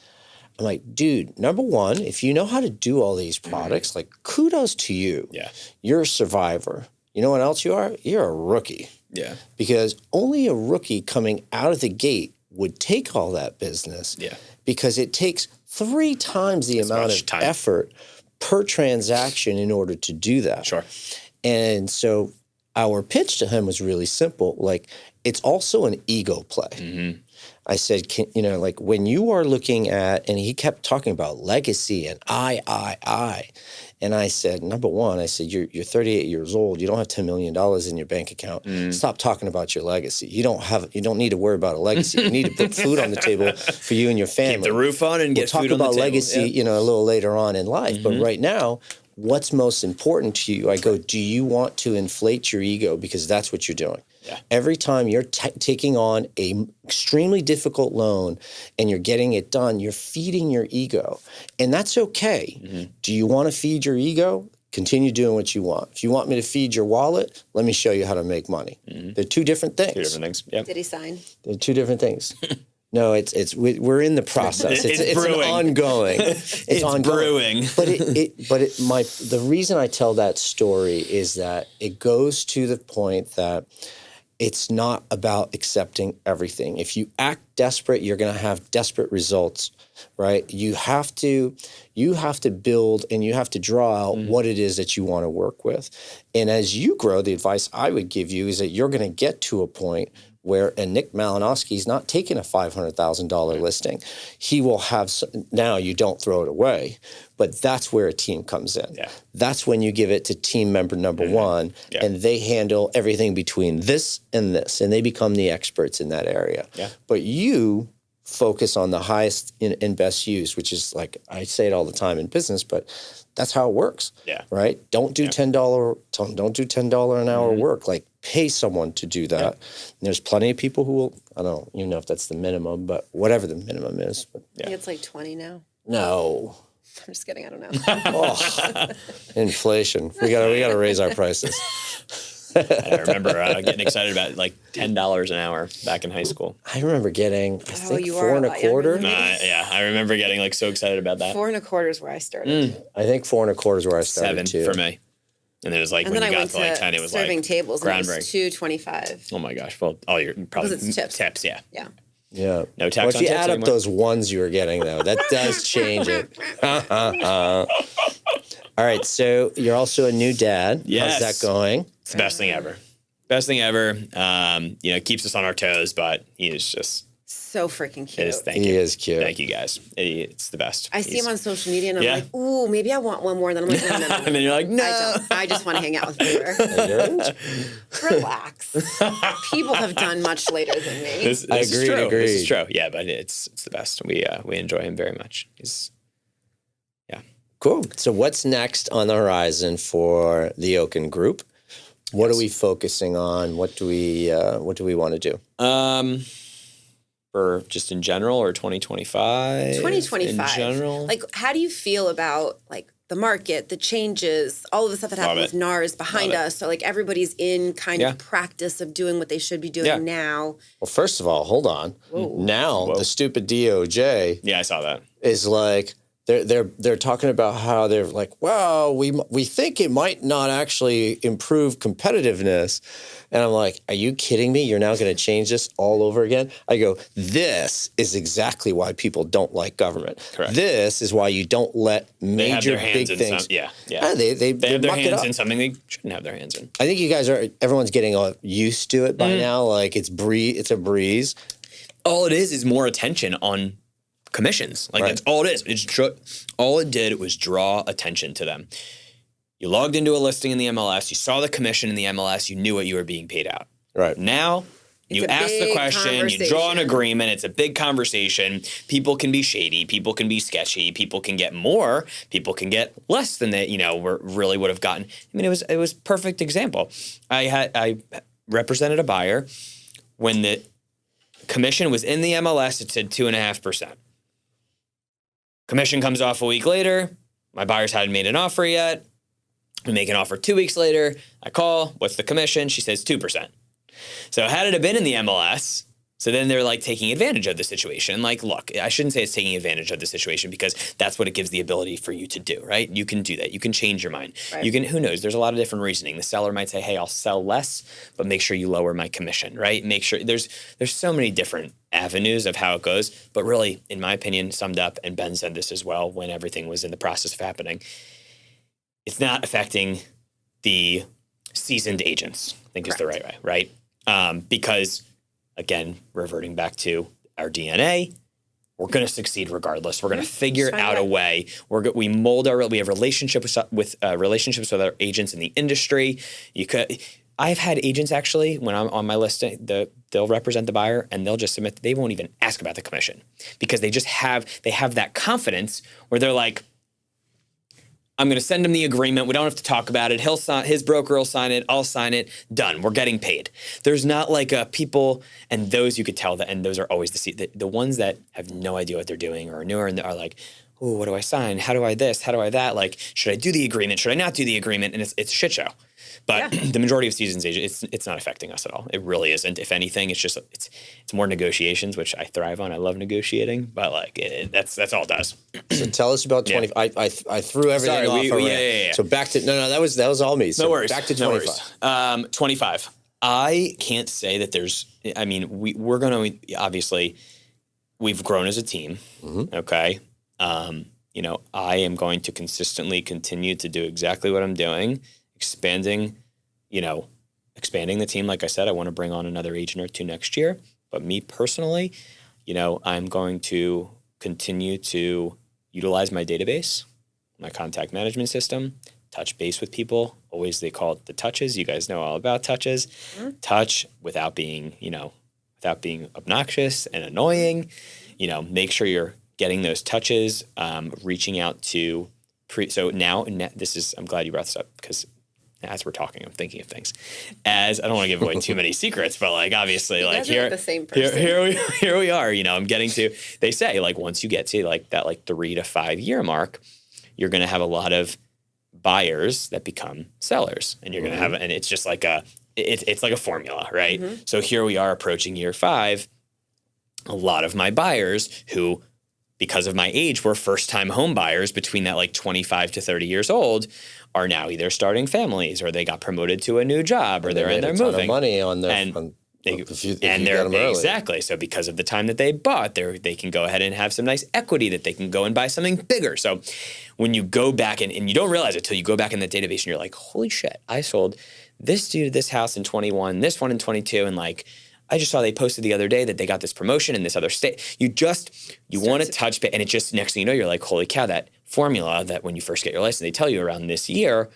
dude, number one, if you know how to do all these products, like kudos to you. Yeah, you're a survivor. You know what else you are? You're a rookie. Yeah. Because only a rookie coming out of the gate would take all that business. Yeah. Because it takes 3 times the amount of effort per transaction in order to do that. Sure. And so our pitch to him was really simple. Like, it's also an ego play. I said, like when you are looking at, and he kept talking about legacy and I. And I said, number one, you're 38 years old. You don't have $10 million in your bank account. Stop talking about your legacy. You don't need to worry about a legacy. You need to put food on the table for you and your family. Keep the roof on and get food on the table. We'll talk about legacy, a little later on in life. But right now, what's most important to you? I go, do you want to inflate your ego? Because that's what you're doing. Yeah. Every time you're taking on a extremely difficult loan and you're getting it done, you're feeding your ego. And that's okay. Do you want to feed your ego? Continue doing what you want. If you want me to feed your wallet, let me show you how to make money. They're 2 different things. 2 different things. Yep. Did he sign? They're 2 different things. No, we're in the process. It's an ongoing. It's ongoing. Brewing. But the reason I tell that story is that it goes to the point that it's not about accepting everything. If you act desperate, you're going to have desperate results, right? You have to build and you have to draw out what it is that you want to work with. And as you grow, the advice I would give you is that you're going to get to a point and Nick Malinowski's not taking a $500,000 listing. He will have, now you don't throw it away, but that's where a team comes in. Yeah. That's when you give it to team member number one, and they handle everything between this, and they become the experts in that area. Yeah. But you focus on the highest and best use, which is like, I say it all the time in business, but that's how it works. Yeah. Right? Don't do $10 an hour work. Like, pay someone to do that. Yeah. And there's plenty of people who will, I don't even know if that's the minimum, but whatever the minimum is. But I think it's like 20 now. No. I'm just kidding. I don't know. Inflation. We gotta raise our prices. I remember getting excited about like $10 an hour back in high school. I remember getting, I think, 4 1/4. Yeah, I remember getting like so excited about that. 4 1/4 is where I started. I think 4 1/4 is where I started 7 too. for me. And it was like, and when then you I got went to like 10, it was serving like tables, groundbreaking. And it was $2.25. Oh my gosh. Well, all your probably it's tips. yeah. Yeah. Yeah. No tax well, if on you tips add up anymore? those ones you were getting, though, that does change it. All right. So you're also a new dad. Yes. How's that going? It's the best thing ever. Best thing ever. It keeps us on our toes, but he is just so freaking cute. It is. Thank He you. is cute. Thank you, guys. It's the best. I see him on social media, and I'm like, ooh, maybe I want one more. And then I'm like, no. And then you're like, no. I just want to hang out with Peter. Relax. People have done much later than me. This is true. Agreed. This is true. Yeah, but it's the best. We enjoy him very much. Cool. So what's next on the horizon for the Oken Group? What are we focusing on? What do we want to do? For just in general, or 2025? 2025. In general? Like, how do you feel about like the market, the changes, all of the stuff that happened with NARS behind us? So like everybody's in kind of practice of doing what they should be doing now. Well, first of all, hold on. Whoa. Now the stupid DOJ. Yeah, I saw that. Is like they're talking about how they're like, well, we think it might not actually improve competitiveness. And I'm like, are you kidding me? You're now going to change this all over again? I go, this is exactly why people don't like government. Correct. This is why you don't let major big things. Yeah. They have their hands in something they shouldn't have their hands in. I think you guys everyone's getting used to it by now. Like it's a breeze. All it is more attention on commissions. Like that's all it is. All it did was draw attention to them. You logged into a listing in the MLS, you saw the commission in the MLS, you knew what you were being paid out. Right. Now, you ask the question, you draw an agreement, it's a big conversation. People can be shady, people can be sketchy, people can get more, people can get less than they, really would have gotten. I mean, it was perfect example. I represented a buyer when the commission was in the MLS, it said 2.5%. Commission comes off a week later. My buyers hadn't made an offer yet. We make an offer 2 weeks later. I call. What's the commission? She says 2%. So had it have been in the MLS, so then they're like taking advantage of the situation. Like, look, I shouldn't say it's taking advantage of the situation because that's what it gives the ability for you to do, right? You can do that. You can change your mind. Right. You can, who knows? There's a lot of different reasoning. The seller might say, hey, I'll sell less, but make sure you lower my commission, right? Make sure there's so many different avenues of how it goes. But really, in my opinion, summed up, and Ben said this as well when everything was in the process of happening, it's not affecting the seasoned agents, I think is the right way, right? Because, again, reverting back to our DNA, we're going to succeed regardless. We're going to figure out a way. We have relationships with other agents in the industry. I've had agents actually, when I'm on my listing, they'll represent the buyer and they'll just submit. They won't even ask about the commission because they have that confidence where they're like, I'm going to send him the agreement. We don't have to talk about it. He'll sign. His broker will sign it. I'll sign it. Done. We're getting paid. There's not like people, and those you could tell that, and those are always the ones that have no idea what they're doing or are newer and are like, oh, what do I sign? How do I this? How do I that? Like, should I do the agreement? Should I not do the agreement? And it's a shit show. But the majority of seasoned agents, it's not affecting us at all. It really isn't. If anything, it's just it's more negotiations, which I thrive on. I love negotiating, but like that's all it does. So tell us about 20. I threw everything off. Yeah. So back to that was all me. So no worries. Back to 25. No worries. 25. I can't say that there's. I mean, we're going to obviously we've grown as a team. Mm-hmm. Okay. I am going to consistently continue to do exactly what I'm doing. Expanding, expanding the team. Like I said, I want to bring on another agent or two next year. But me personally, I'm going to continue to utilize my database, my contact management system, touch base with people. Always they call it the touches. You guys know all about touches. Mm-hmm. Touch without being obnoxious and annoying. Make sure you're getting those touches, reaching out to so now this is, I'm glad you brought this up because as we're talking, I'm thinking of things. As I don't want to give away too many secrets, but like obviously, you like guys are the same person. Here we are. I'm getting to. They say like once you get to like that 3 to 5 year mark, you're going to have a lot of buyers that become sellers, and you're going to have, and it's just like it's like a formula, right? Mm-hmm. So here we are approaching year 5. A lot of my buyers who, because of my age, were first-time home buyers between that 25 to 30 years old, are now either starting families or they got promoted to a new job or they're moving. Of money on their exactly. So because of the time that they bought, they can go ahead and have some nice equity that they can go and buy something bigger. So when you go back and you don't realize it till you go back in the database and you're like, holy shit, I sold this dude this house in 21, this one in 22, and I just saw they posted the other day that they got this promotion in this other state. You want to touch base, and it just, next thing you know, you're like, holy cow, that formula that when you first get your license, they tell you around this year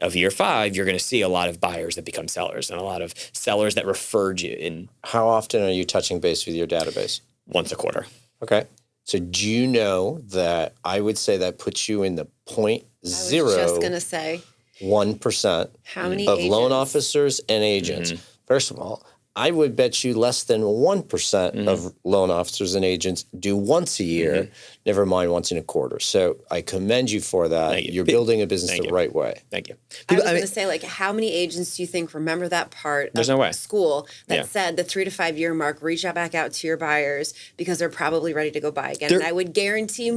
of year 5, you're going to see a lot of buyers that become sellers and a lot of sellers that referred you in. How often are you touching base with your database? Once a quarter. Okay. So do you know that I would say that puts you in the 0.0? I was just going to say 1% how many of agents? loan officers and agents. Mm-hmm. First of all, I would bet you less than 1% of loan officers and agents do once a year, never mind once in a quarter. So I commend you for that. You're building a business the right way. Thank you. I was going to say, how many agents do you think remember that part of school that said the 3 to 5 year mark, reach out back out to your buyers because they're probably ready to go buy again? And I would guarantee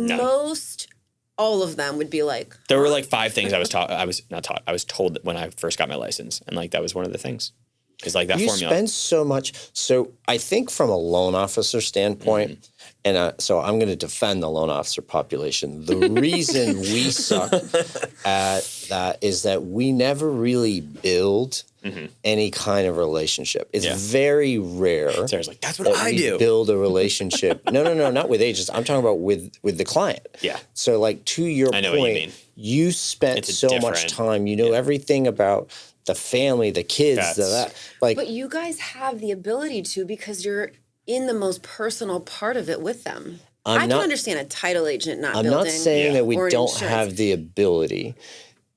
all of them would be like. There were 5 things I was taught. I was told when I first got my license. And that was one of the things. Is that you formula. Spend so much. So I think from a loan officer standpoint, and so I'm going to defend the loan officer population. The reason we suck at that is that we never really build any kind of relationship. It's very rare. Sarah's like, that's what I do. Build a relationship. No, not with agents. I'm talking about with the client. Yeah. So to your point, you spent so much time. You know everything about the family, the kids, But you guys have the ability to because you're in the most personal part of it with them. I can understand a title agent not building. I'm not saying that we don't have the ability.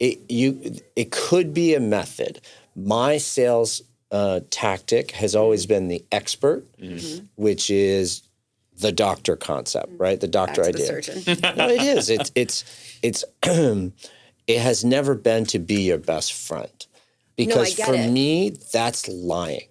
It could be a method. My sales tactic has always been the expert, which is the doctor concept, right? The doctor idea. The surgeon. No, it is. It's it has never been to be your best friend. Because for me, that's lying.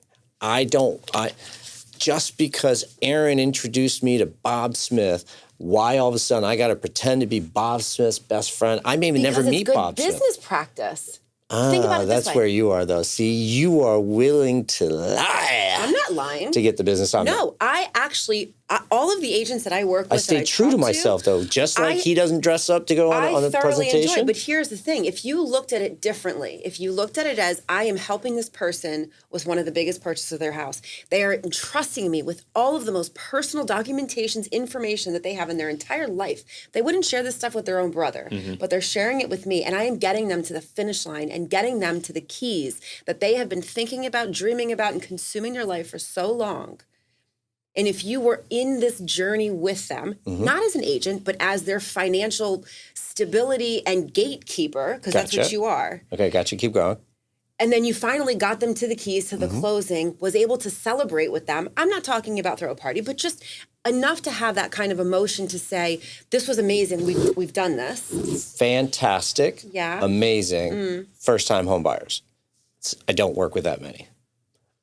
Just because Aaron introduced me to Bob Smith, why all of a sudden I got to pretend to be Bob Smith's best friend? I may never meet Bob Smith. Because it's good business practice. Think about it this way. That's where you are, though. See, you are willing to lie. I'm not lying. To get the business on. No, I actually, all of the agents that I work with, I stay true to myself, though. Just like he doesn't dress up to go on a presentation. I thoroughly enjoy it, but here's the thing. If you looked at it differently, if you looked at it as I am helping this person with one of the biggest purchases of their house, they are entrusting me with all of the most personal documentations, information that they have in their entire life. They wouldn't share this stuff with their own brother, but they're sharing it with me, and I am getting them to the finish line and getting them to the keys that they have been thinking about, dreaming about, and consuming their life for so long. And if you were in this journey with them, not as an agent, but as their financial stability and gatekeeper, because that's what you are. Okay, gotcha. Keep going. And then you finally got them to the keys to the closing, was able to celebrate with them. I'm not talking about throw a party, but just enough to have that kind of emotion to say, this was amazing. We've done this. Fantastic. Yeah. Amazing. First-time home buyers. I don't work with that many.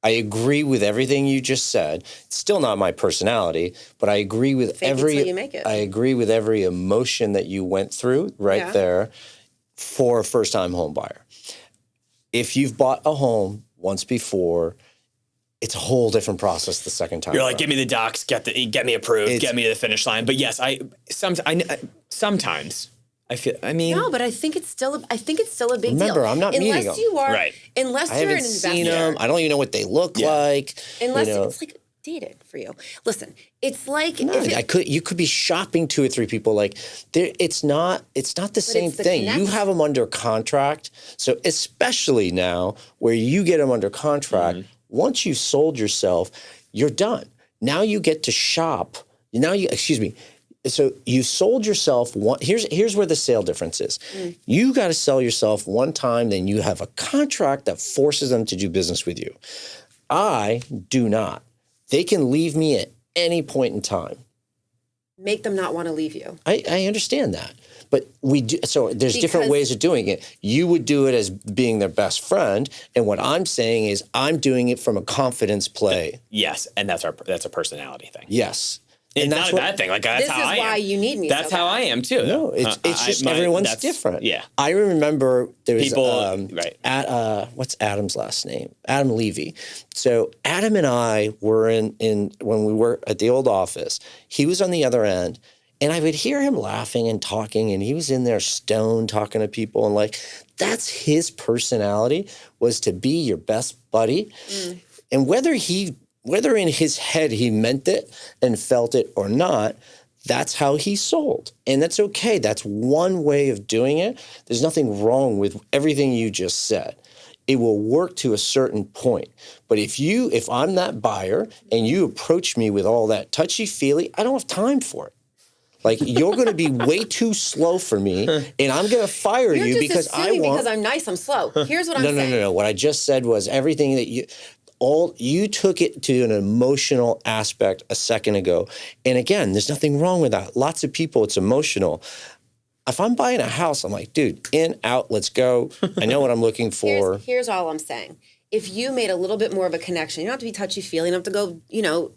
I agree with everything you just said. It's still not my personality, but I agree with I agree with every emotion that you went through there for a first-time home buyer. If you've bought a home once before, it's a whole different process the second time. You're like, give me the docs, get me approved, get me to the finish line. But yes, sometimes No, but I think it's still a big deal. Remember, I'm not meeting them. Unless you are, Right. unless I you're an haven't investor. seen them. I don't even know what they look like. Unless it's like dated for you. Listen, it's like you could be shopping 2 or 3 people. Like it's not the same thing. You have them under contract. So especially now where you get them under contract, once you've sold yourself, you're done. Now you get to shop. So you sold yourself one. Here's where the sale difference is. You got to sell yourself one time, then you have a contract that forces them to do business with you. I do not. They can leave me at any point in time. Make them not want to leave you. I understand that. But we do. So there's different ways of doing it. You would do it as being their best friend. And what I'm saying is I'm doing it from a confidence play. Yes. And that's a personality thing. Yes. And that's not a bad thing. Like that's how I am. This is why you need me. That's how I am too. No, it's just everyone's different. Yeah. I remember there was people. Right. What's Adam's last name? Adam Levy. So Adam and I were in when we were at the old office. He was on the other end, and I would hear him laughing and talking, and he was in there stoned talking to people, and like that's his personality, was to be your best buddy, and whether in his head he meant it and felt it or not, that's how he sold. And that's okay. That's one way of doing it. There's nothing wrong with everything you just said. It will work to a certain point. But if I'm that buyer and you approach me with all that touchy-feely, I don't have time for it. Like, you're going to be way too slow for me, and I'm going to fire you because because I'm nice, I'm slow. Here's what I'm saying. No. What I just said was everything that you took it to an emotional aspect a second ago. And again, there's nothing wrong with that. Lots of people, it's emotional. If I'm buying a house, I'm like, dude, in, out, let's go. I know what I'm looking for. Here's all I'm saying. If you made a little bit more of a connection, you don't have to be touchy-feely, you don't have to go,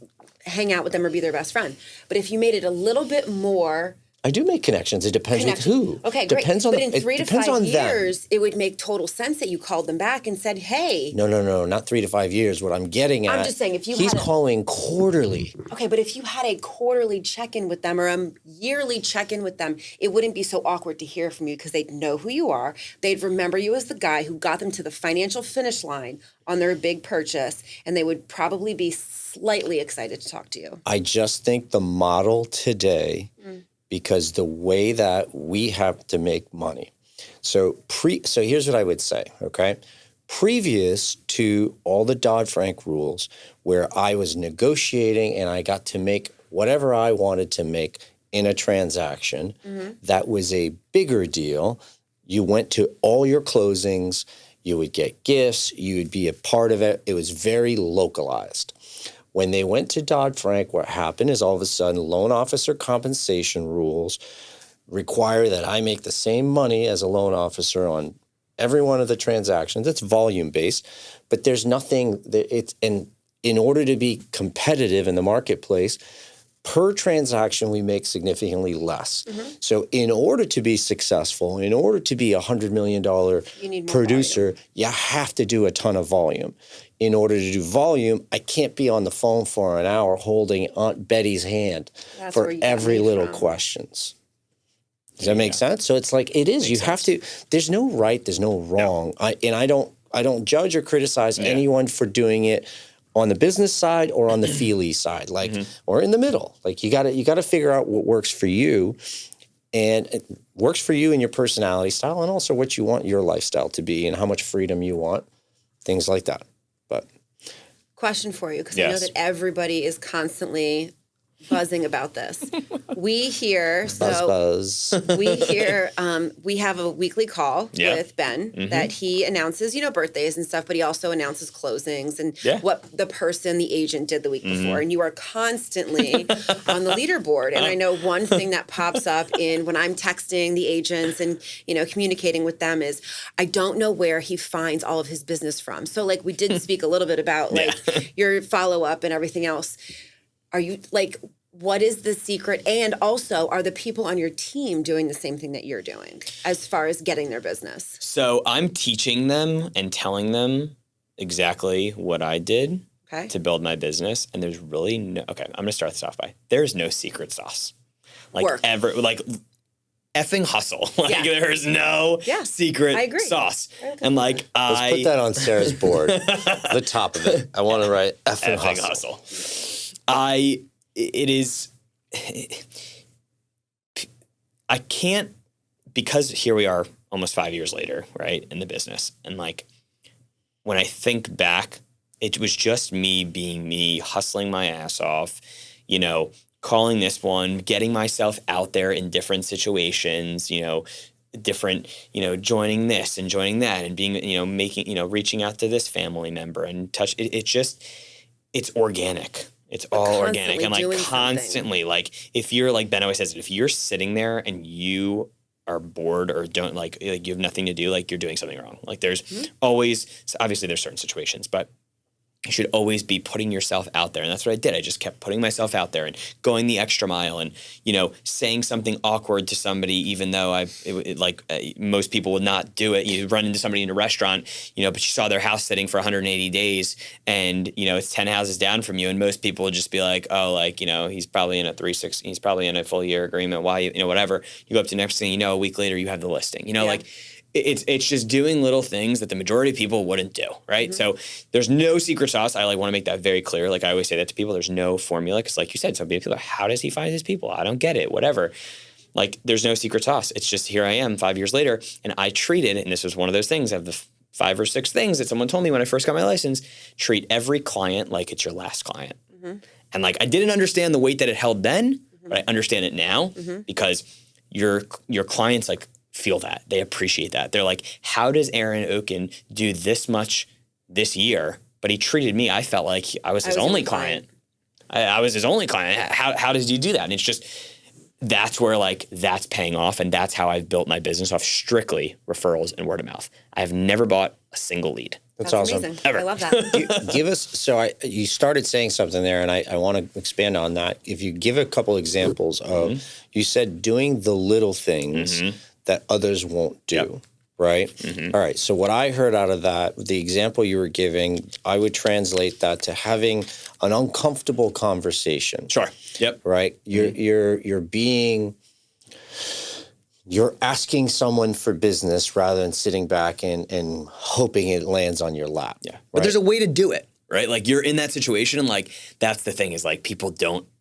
hang out with them or be their best friend. But if you made it a little bit more... I do make connections. It depends with who. Okay, great. But in 3 to 5 years, it would make total sense that you called them back and said, hey. No, not 3 to 5 years. What I'm getting at, I'm just saying, if you he's calling quarterly. Okay, but if you had a quarterly check-in with them or a yearly check-in with them, it wouldn't be so awkward to hear from you because they'd know who you are. They'd remember you as the guy who got them to the financial finish line on their big purchase, and they would probably be slightly excited to talk to you. I just think the model today... because the way that we have to make money. So here's what I would say, okay? Previous to all the Dodd-Frank rules where I was negotiating and I got to make whatever I wanted to make in a transaction, that was a bigger deal. You went to all your closings, you would get gifts, you would be a part of it. It was very localized. When they went to Dodd-Frank, what happened is all of a sudden loan officer compensation rules require that I make the same money as a loan officer on every one of the transactions. It's volume-based, but there's nothing that in order to be competitive in the marketplace, per transaction, we make significantly less. So in order to be successful, in order to be a $100 million producer, you have to do a ton of volume. In order to do volume, I can't be on the phone for an hour holding Aunt Betty's hand for every little questions. Does that make sense? So it's like it is. You have to. There's no right. There's no wrong. I don't judge or criticize anyone for doing it on the business side or on the feely side, like or in the middle. Like you got to figure out what works for you, and it works for you and your personality style, and also what you want your lifestyle to be and how much freedom you want, things like that. But question for you, because I know that everybody is constantly buzzing about this. We hear we have a weekly call with Ben that he announces, birthdays and stuff, but he also announces closings and what the agent did the week before. And you are constantly on the leaderboard. And I know one thing that pops up when I'm texting the agents and, communicating with them is I don't know where he finds all of his business from. So like we did speak a little bit about your follow-up and everything else. Are you what is the secret? And also, are the people on your team doing the same thing that you're doing as far as getting their business? So I'm teaching them and telling them exactly what I did to build my business. And there's really I'm going to start this off by, there's no secret sauce. effing hustle. Like there's no secret sauce. And like let's put that on Sarah's board. The top of it. I want to write effing hustle. I can't, because here we are almost 5 years later, right, in the business. And like, when I think back, it was just me being me, hustling my ass off, you know, calling this one, getting myself out there in different situations, you know, different, you know, joining this and joining that and being, you know, making, you know, reaching out to this family member and it's organic. It's all organic and like constantly, like if you're like Ben always says, if you're sitting there and you are bored or don't like you have nothing to do, like you're doing something wrong. Like there's always, obviously there's certain situations, but you should always be putting yourself out there. And that's what I did. I just kept putting myself out there and going the extra mile and, you know, saying something awkward to somebody, even though most people would not do it. You run into somebody in a restaurant, you know, but you saw their house sitting for 180 days and, you know, it's 10 houses down from you. And most people would just be like, oh, like, you know, he's probably in a he's probably in a full year agreement. Why, you know, whatever. You go up to the next thing, you know, a week later, you have the listing, you know, like, it's just doing little things that the majority of people wouldn't do, right? So there's no secret sauce. I like want to make that very clear. Like I always say that to people, there's no formula. Because like you said, some people are like, how does he find his people? I don't get it, whatever. Like there's no secret sauce. It's just here I am 5 years later. And I treated, and this was one of those things of the 5 or 6 things that someone told me when I first got my license, treat every client like it's your last client. And like I didn't understand the weight that it held then, but I understand it now because your clients like feel that. They appreciate that. They're like, how does Aaron Oaken do this much this year? But he treated me, I felt like I was his only client. I was his only client. How does he do that? And it's just, that's where like, that's paying off. And that's how I've built my business off strictly referrals and word of mouth. I have never bought a single lead. That's awesome. Amazing. Ever. I love that. Give us, you started saying something there and I want to expand on that. If you give a couple examples of, you said doing the little things that others won't do, right? All right. So what I heard out of that, the example you were giving, I would translate that to having an uncomfortable conversation. Sure. Yep. Right. You're asking someone for business rather than sitting back and hoping it lands on your lap. Yeah. Right? But there's a way to do it, right? Like you're in that situation and like, that's the thing is like people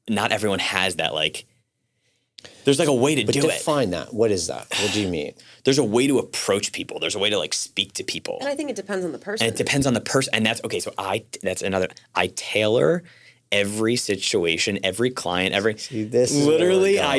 not everyone has that like, there's like a way to do it. But define that. What is that? What do you mean? There's a way to approach people. There's a way to like speak to people. And I think it depends on the person. And it depends on the person. And that's, okay, so I tailor every situation, every client, I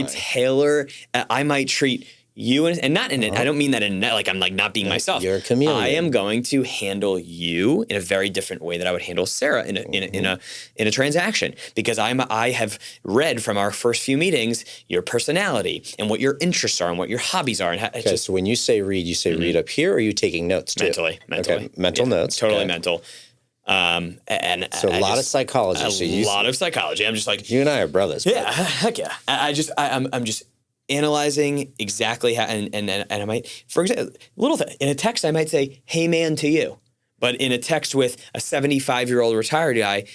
tailor, I might treat you and not in it. I don't mean that in like I'm like not being myself. You're a chameleon. I am going to handle you in a very different way that I would handle Sarah in a transaction because I have read from our first few meetings your personality and what your interests are and what your hobbies are. And so when you say read, you say read up here, or are you taking notes too? Mentally. Okay. Mental notes. Totally mental. And so a lot of psychology. A lot of psychology. I'm just like you and I are brothers. Yeah, heck yeah. I'm just analyzing exactly how, and I might, for example, little thing in a text I might say, "Hey man" to you, but in a text with a 75-year-old retired guy,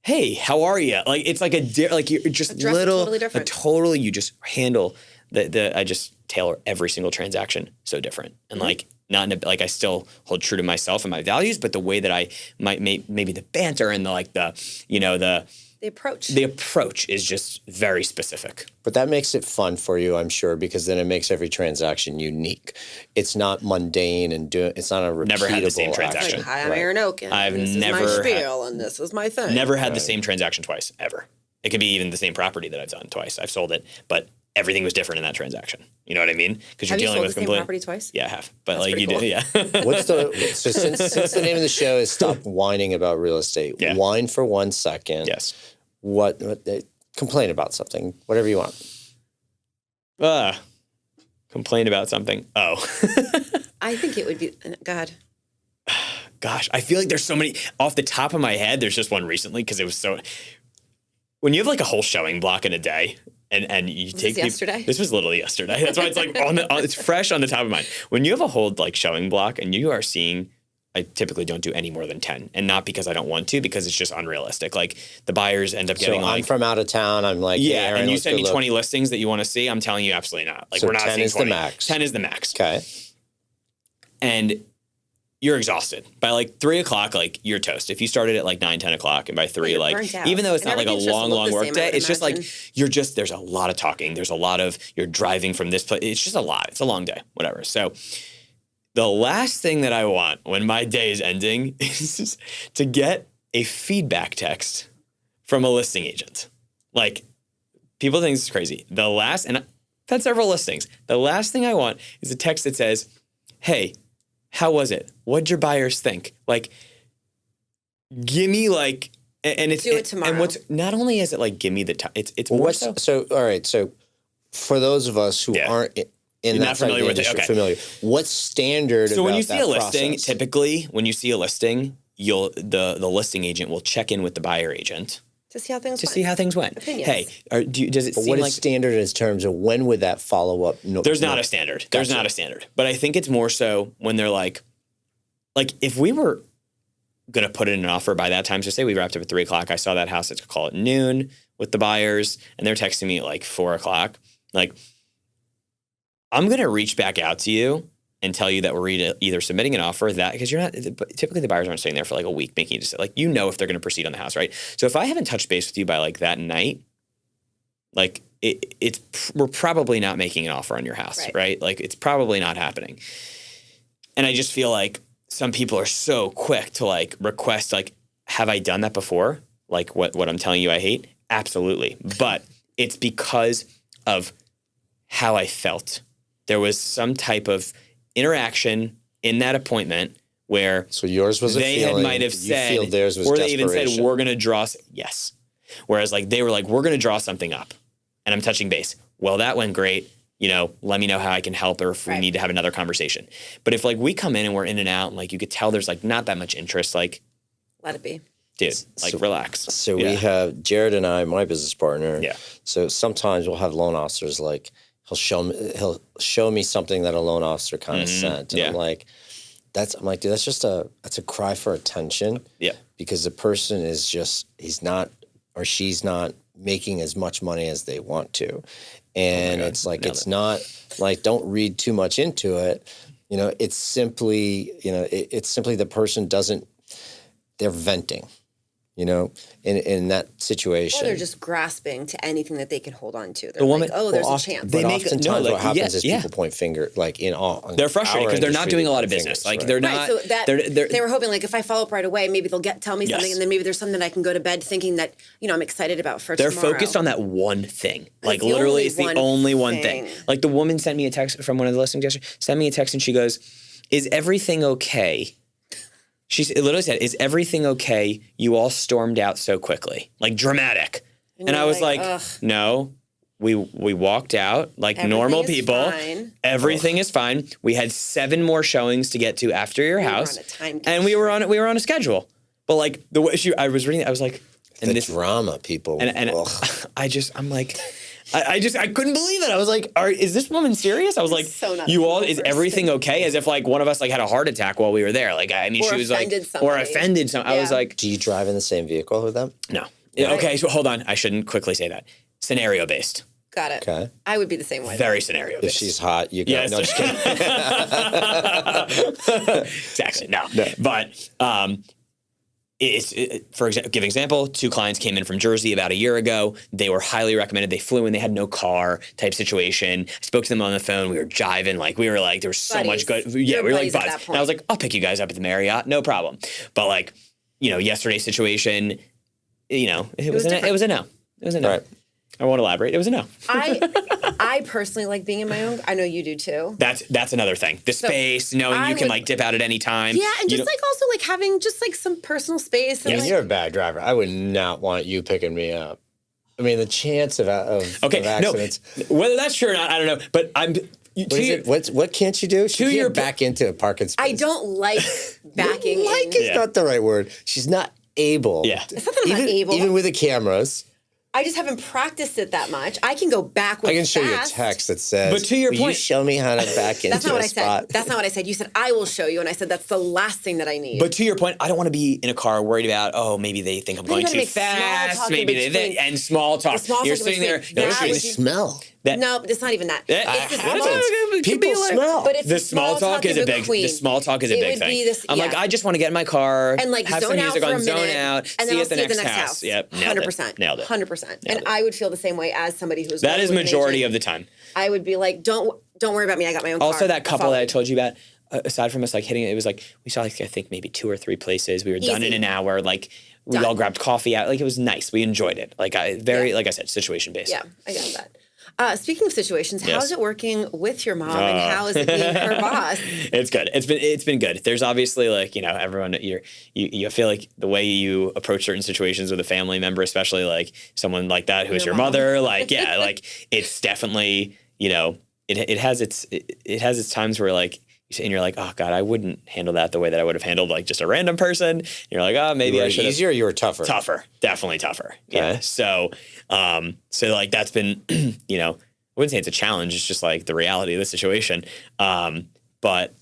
"Hey, how are you?" Like it's like like you're just totally different. Totally, you just handle I just tailor every single transaction so different and like. Not in like I still hold true to myself and my values, but the way that I might maybe the banter and the approach is just very specific. But that makes it fun for you, I'm sure, because then it makes every transaction unique. It's not mundane and it's not a repeatable never had the same transaction. Like, hi, I'm Aaron Oaken. This is my spiel and this is my thing. Never had the same transaction twice ever. It could be even the same property that I've done twice. I've sold it, but everything was different in that transaction. You know what I mean? Because you're dealing with the same property twice? Yeah, I have. But that's like you cool. do, yeah. So since the name of the show is Stop Whining About Real Estate, whine for 1 second. Yes. What complain about something, whatever you want. Complain about something. Oh. I think it would be Gosh, I feel like there's so many off the top of my head. There's just one recently because it was so. When you have like a whole showing block in a day, and you take yesterday. This was literally yesterday. That's why it's like it's fresh on the top of mind. When you have a whole like showing block and you are seeing I typically don't do any more than 10, and not because I don't want to, because it's just unrealistic. Like the buyers end up getting so like, I'm from out of town. I'm like, yeah, hey, Aaron, and you let's send go me 20 listings that you want to see. I'm telling you, absolutely not. Like So we're not 10 seeing is the 20. max. 10 is the max. Okay. And you're exhausted by like 3 o'clock. Like you're toast. If you started at like 9, 10 o'clock, and by 3, burnt out. like even though it's And not like a everything's just long, look long the work same, day, I would it's just like imagine. there's a lot of talking. There's a lot of you're driving from this place. It's just a lot. It's a long day. Whatever. So the last thing that I want when my day is ending is to get a feedback text from a listing agent. Like, people think this is crazy. And I've had several listings. The last thing I want is a text that says, hey, how was it? What'd your buyers think? Like, give me like, and it's do it tomorrow. And what's not only is it like, give me the time. It's Well, more so. so all right. So for those of us who aren't in You're that not side of familiar the with it, industry, okay. familiar, what's standard? So when about you see that a listing, process? typically when you see a listing, the listing agent will check in with the buyer agent to see how things to went. see how things went. Opinions. Hey, does it But seem what is like standard in terms of when would that follow up? No, there's not a standard. There's Gotcha. not a standard. But I think it's more so when they're like if we were going to put in an offer by that time, so say we wrapped up at 3 o'clock, I saw that house, let's call it noon with the buyers, and they're texting me at like 4 o'clock. Like, I'm going to reach back out to you and tell you that we're either submitting an offer because you're not, typically the buyers aren't staying there for like a week making a decision. Like, if they're going to proceed on the house, right? So if I haven't touched base with you by like that night, like we're probably not making an offer on your house, right? Like, it's probably not happening. And I just feel like some people are so quick to like request, like, have I done that before? Like what I'm telling you I hate? Absolutely. But it's because of how I felt. There was some type of interaction in that appointment where So yours was a feeling. might have said, feel theirs was or they even said, desperation. we're going to draw, yes. Whereas like they were like, we're going to draw something up, and I'm touching base. Well, that went great. Let me know how I can help, or if we need to have another conversation. But if like we come in and we're in and out, and like you could tell there's like not that much interest, like Let it be. dude, like relax. So we have Jared and I, my business partner. Yeah. So sometimes we'll have loan officers like he'll show me something that a loan officer kind of sent, and I'm like, dude, that's a cry for attention. Yeah. Because the person is just he's not or she's not making as much money as they want to, and it's like it's not like don't read too much into it. It's simply it's simply the person doesn't. They're venting. In that situation. Or they're just grasping to anything that they can hold on to. They're The woman- like, oh, there's a chance. But oftentimes what happens is people point finger, like in all. They're frustrated because they're not doing a lot of fingers, business. Like right. they're Right, not. so that they're, they were hoping, like, if I follow up right away, maybe they'll tell me something, Yes. and then maybe there's something that I can go to bed thinking that I'm excited about for they're tomorrow. focused on that one thing. Like the literally, only it's the one only one thing. thing. Like the woman sent me a text from one of the listings yesterday. Sent me a text and she goes, "Is everything okay?" It literally said, "Is everything okay? You all stormed out so quickly, like dramatic." And I you're was like, like, ugh. "No, we walked out like Everything normal is people. fine. Everything is fine. We had 7 more showings to get to after your were house, on a time and we were on a schedule." But like the way I was reading, I was like, The drama, people. and ugh. I'm like, I couldn't believe it. I was like, is this woman serious? I was like, so not you all, people is everything okay? As if like one of us like had a heart attack while we were there. Like, I mean, Or she was like, offended or somebody. offended some. I was Yeah. like, Do you drive in the same vehicle with them? no. Okay, so hold on. I shouldn't quickly say that. Scenario based. Got it. Okay. I would be the same way. Very scenario If based. she's hot, you go. Yes. No, just kidding. Exactly. No. But for example, give an example, 2 clients came in from Jersey about a year ago. They were highly recommended. They flew in. They had no car type situation. I spoke to them on the phone. We were jiving. Like, we were like, there was so much good. Yeah, You're we were like buddies at buds. that And I was like, I'll pick you guys up at the Marriott. No problem. But like, yesterday's situation, it was a no. It was a no. Right. I won't elaborate. It was a no. I personally like being in my own. I know you do too. That's another thing. The space, knowing you can like dip out at any time. Yeah, and You just like also like having just like some personal space. And If like, you're a bad driver, I would not want you picking me up. I mean, the chance of Okay, accidents. no, whether that's true or not, I don't know. But What is it? What can't you do? She can't back into a parking space. I don't like backing. Like in. is not the right word. She's not able. Yeah. It's not that I'm not able. Even with the cameras, I just haven't practiced it that much. I can go backwards. I can show you a text that says, but to your point, you show me how to back into a spot. That's not what I said. You said, I will show you. And I said, that's the last thing that I need. But to your point, I don't want to be in a car worried about, maybe they think I'm going too fast. Maybe and small talk. You're sitting there. You smell. No, it's not even that. People smell. But it's the small talk is a big thing. The small talk is a big thing. I'm like, I just want to get in my car and like have zone some music out on, zone out, and see then you at the next house. Yep, 100%. Nailed it. 100%. And I would feel the same way as somebody who's that is majority of the time. I would be like, don't worry about me. I got my own car. Also, that couple that I told you about, aside from us like hitting it, was like we saw like I think maybe 2 or 3 places. We were done in an hour. Like we all grabbed coffee out. Like it was nice. We enjoyed it. Like like I said, situation based. Yeah, I got that. Speaking of situations, how's it working with your mom, and how is it being her boss? It's good. It's been good. There's obviously like everyone. You feel like the way you approach certain situations with a family member, especially like someone like that who is your mother. Like like it's definitely it has its times where like. And you're like, oh God, I wouldn't handle that the way that I would have handled like just a random person. And you're like, oh, maybe I should. Easier, you were tougher. Tougher, definitely tougher. Okay. Yeah. So like that's been, I wouldn't say it's a challenge. It's just like the reality of the situation. But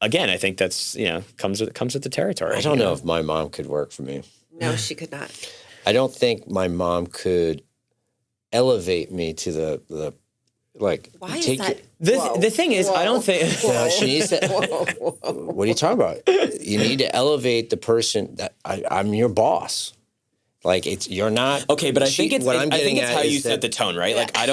again, I think that's comes with the territory. I don't know if my mom could work for me. No, she could not. I don't think my mom could elevate me to the. Like, why is that? The thing is, I don't think she needs to. What are you talking about? You need to elevate the person that I'm your boss. Like you're not okay, but I think it's how you set the tone, right? Yeah. Like I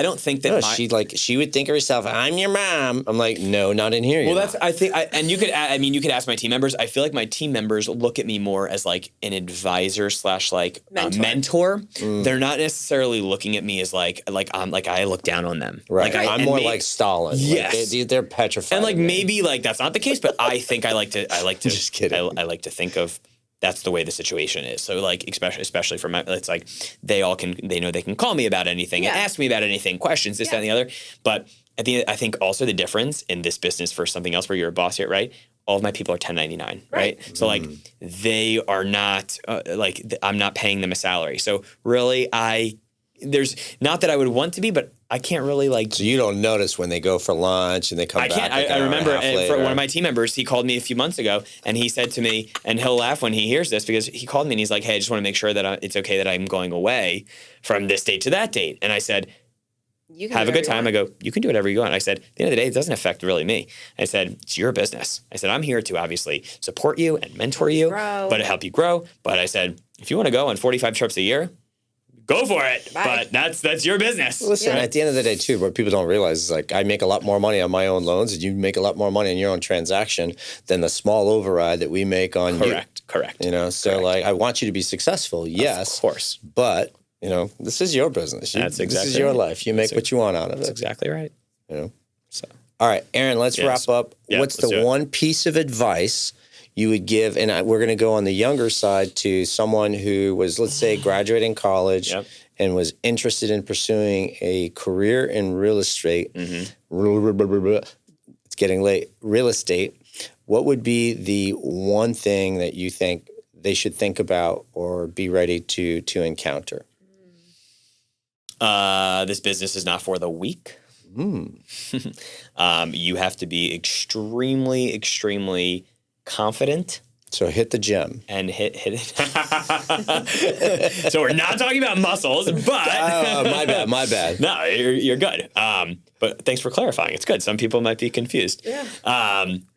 don't think that she would think of herself. I'm your mom. I'm like, no, not in here. Well, and you could ask my team members. I feel like my team members look at me more as like an advisor / like mentor. They're not necessarily looking at me as like I'm like I look down on them. Right. Like I'm more like Stalin. Yes, like they're petrified. And like maybe like that's not the case, but I think I like to. Just kidding. I like to think of. That's the way the situation is. So like, especially for it's like they know they can call me about anything and ask me about anything, questions, this, that, and the other. But at the end, I think also the difference in this business for something else where you're a boss here, right? All of my people are 1099, right? So like they are not I'm not paying them a salary. So really there's not that I would want to be, but I can't really like. So you don't notice when they go for lunch and they come back. I remember for one of my team members, he called me a few months ago and he said to me, and he'll laugh when he hears this because he called me and he's like, hey, I just want to make sure that it's okay that I'm going away from this date to that date. And I said, have a good time. I go, you can do whatever you want. I said, at the end of the day, it doesn't affect really me. I said, it's your business. I said, I'm here to obviously support you and mentor you, but to help you grow. But I said, if you want to go on 45 trips a year, go for it. Bye. But that's your business. Listen, at the end of the day, too, what people don't realize is like I make a lot more money on my own loans and you make a lot more money on your own transaction than the small override that we make on you. Correct. So like I want you to be successful, yes. Of course. But, this is your business. This is your life. You make what you want out of it. That's exactly right. So. All right, Aaron, let's wrap up. What's the one piece of advice you would give, and we're going to go on the younger side to someone who was, let's say, graduating college and was interested in pursuing a career in real estate. It's getting late. Real estate. What would be the one thing that you think they should think about or be ready to encounter? This business is not for the weak. You have to be extremely, extremely confident. So hit the gym. And hit it. So we're not talking about muscles, but... my bad. No, you're good. But thanks for clarifying. It's good. Some people might be confused. Yeah.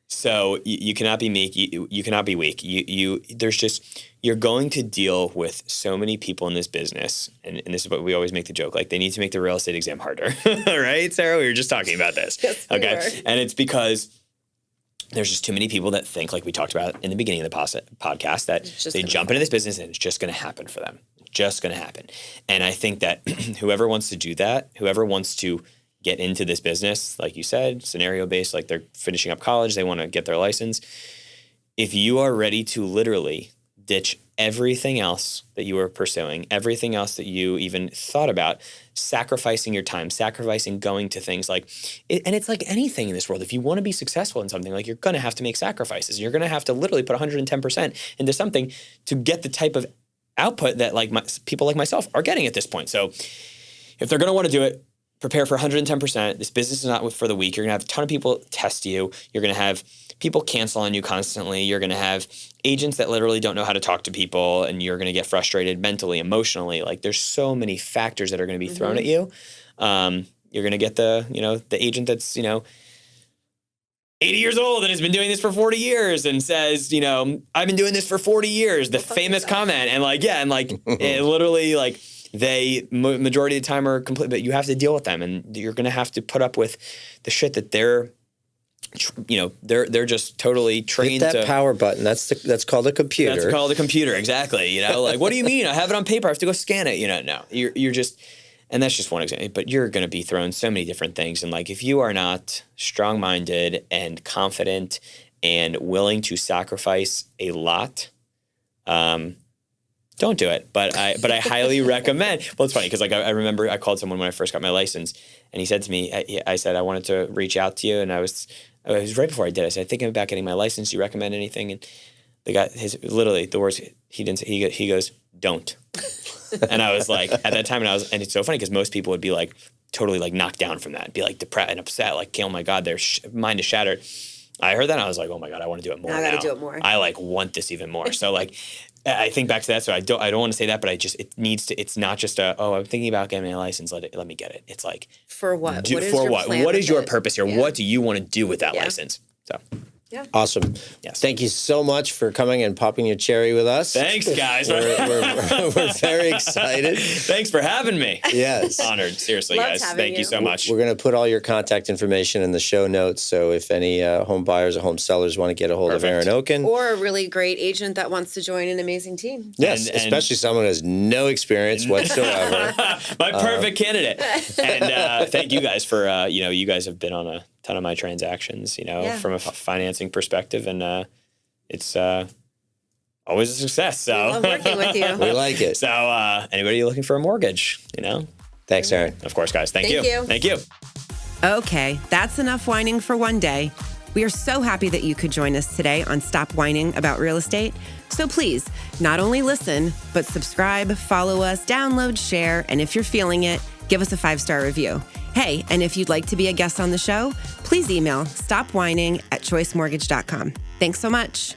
So you cannot be meek. You cannot be weak. You're going to deal with so many people in this business, and this is what we always make the joke, like they need to make the real estate exam harder. Right, Sarah? We were just talking about this. Yes, okay. And it's because there's just too many people that think, like we talked about in the beginning of the podcast, that they jump into this business and it's just going to happen for them. It's just going to happen. And I think that whoever wants to do that, whoever wants to get into this business, like you said, scenario-based, like they're finishing up college, they want to get their license. If you are ready to literally ditch everything else that you were pursuing, everything else that you even thought about, sacrificing your time, sacrificing going to things like, and it's like anything in this world. If you want to be successful in something, like you're going to have to make sacrifices. You're going to have to literally put 110% into something to get the type of output that like people like myself are getting at this point. So if they're going to want to do it, prepare for 110%. This business is not for the weak. You're going to have a ton of people test you. You're going to have people cancel on you constantly. You're going to have agents that literally don't know how to talk to people, and you're going to get frustrated mentally, emotionally. Like there's so many factors that are going to be thrown at you. You're going to get the agent that's, 80 years old and has been doing this for 40 years and says, I've been doing this for 40 years, the famous comment. And it literally they majority of the time are complete, but you have to deal with them, and you're going to have to put up with the shit that they're just totally trained Hit that power button. That's called a computer. That's called a computer. Exactly. What do you mean? I have it on paper. I have to go scan it. No, you're just, and that's just one example, but you're going to be thrown so many different things. And if you are not strong-minded and confident and willing to sacrifice a lot, don't do it. But I highly recommend. Well, it's funny because I remember I called someone when I first got my license, and he said to me, I said I wanted to reach out to you, and it was right before I did. I said, thinking about getting my license. Do you recommend anything? And the guy, literally the words he didn't say. He goes, don't. And I was like, at that time, and it's so funny because most people would be totally knocked down from that, be depressed and upset, oh my God, their mind is shattered. I heard that and I was like, oh my God, I want to do it more. I got to do it more. I want this even more. So I think back to that. So I don't want to say that, but it's not just I'm thinking about getting my license. Let me get it. It's for what? What is your purpose here? Yeah. What do you want to do with that license? So. Yeah. Awesome. Yes. Thank you so much for coming and popping your cherry with us. Thanks, guys. We're very excited. Thanks for having me. Yes. Honored. Seriously, guys. Thank you so much. We're going to put all your contact information in the show notes. So if any home buyers or home sellers want to get a hold of Aaron Oaken. Or a really great agent that wants to join an amazing team. Yes, especially someone who has no experience whatsoever. My perfect candidate. And thank you guys for, you guys have been on a ton of my transactions, from a financing perspective, and it's always a success. So I love working with you. We like it. So anybody looking for a mortgage, Thanks, Aaron. Of course, guys. Thank you. Thank you. Okay, that's enough whining for one day. We are so happy that you could join us today on Stop Whining About Real Estate. So please, not only listen, but subscribe, follow us, download, share, and if you're feeling it, give us a 5-star review. Hey, and if you'd like to be a guest on the show, please email stopwhining@choicemortgage.com. Thanks so much.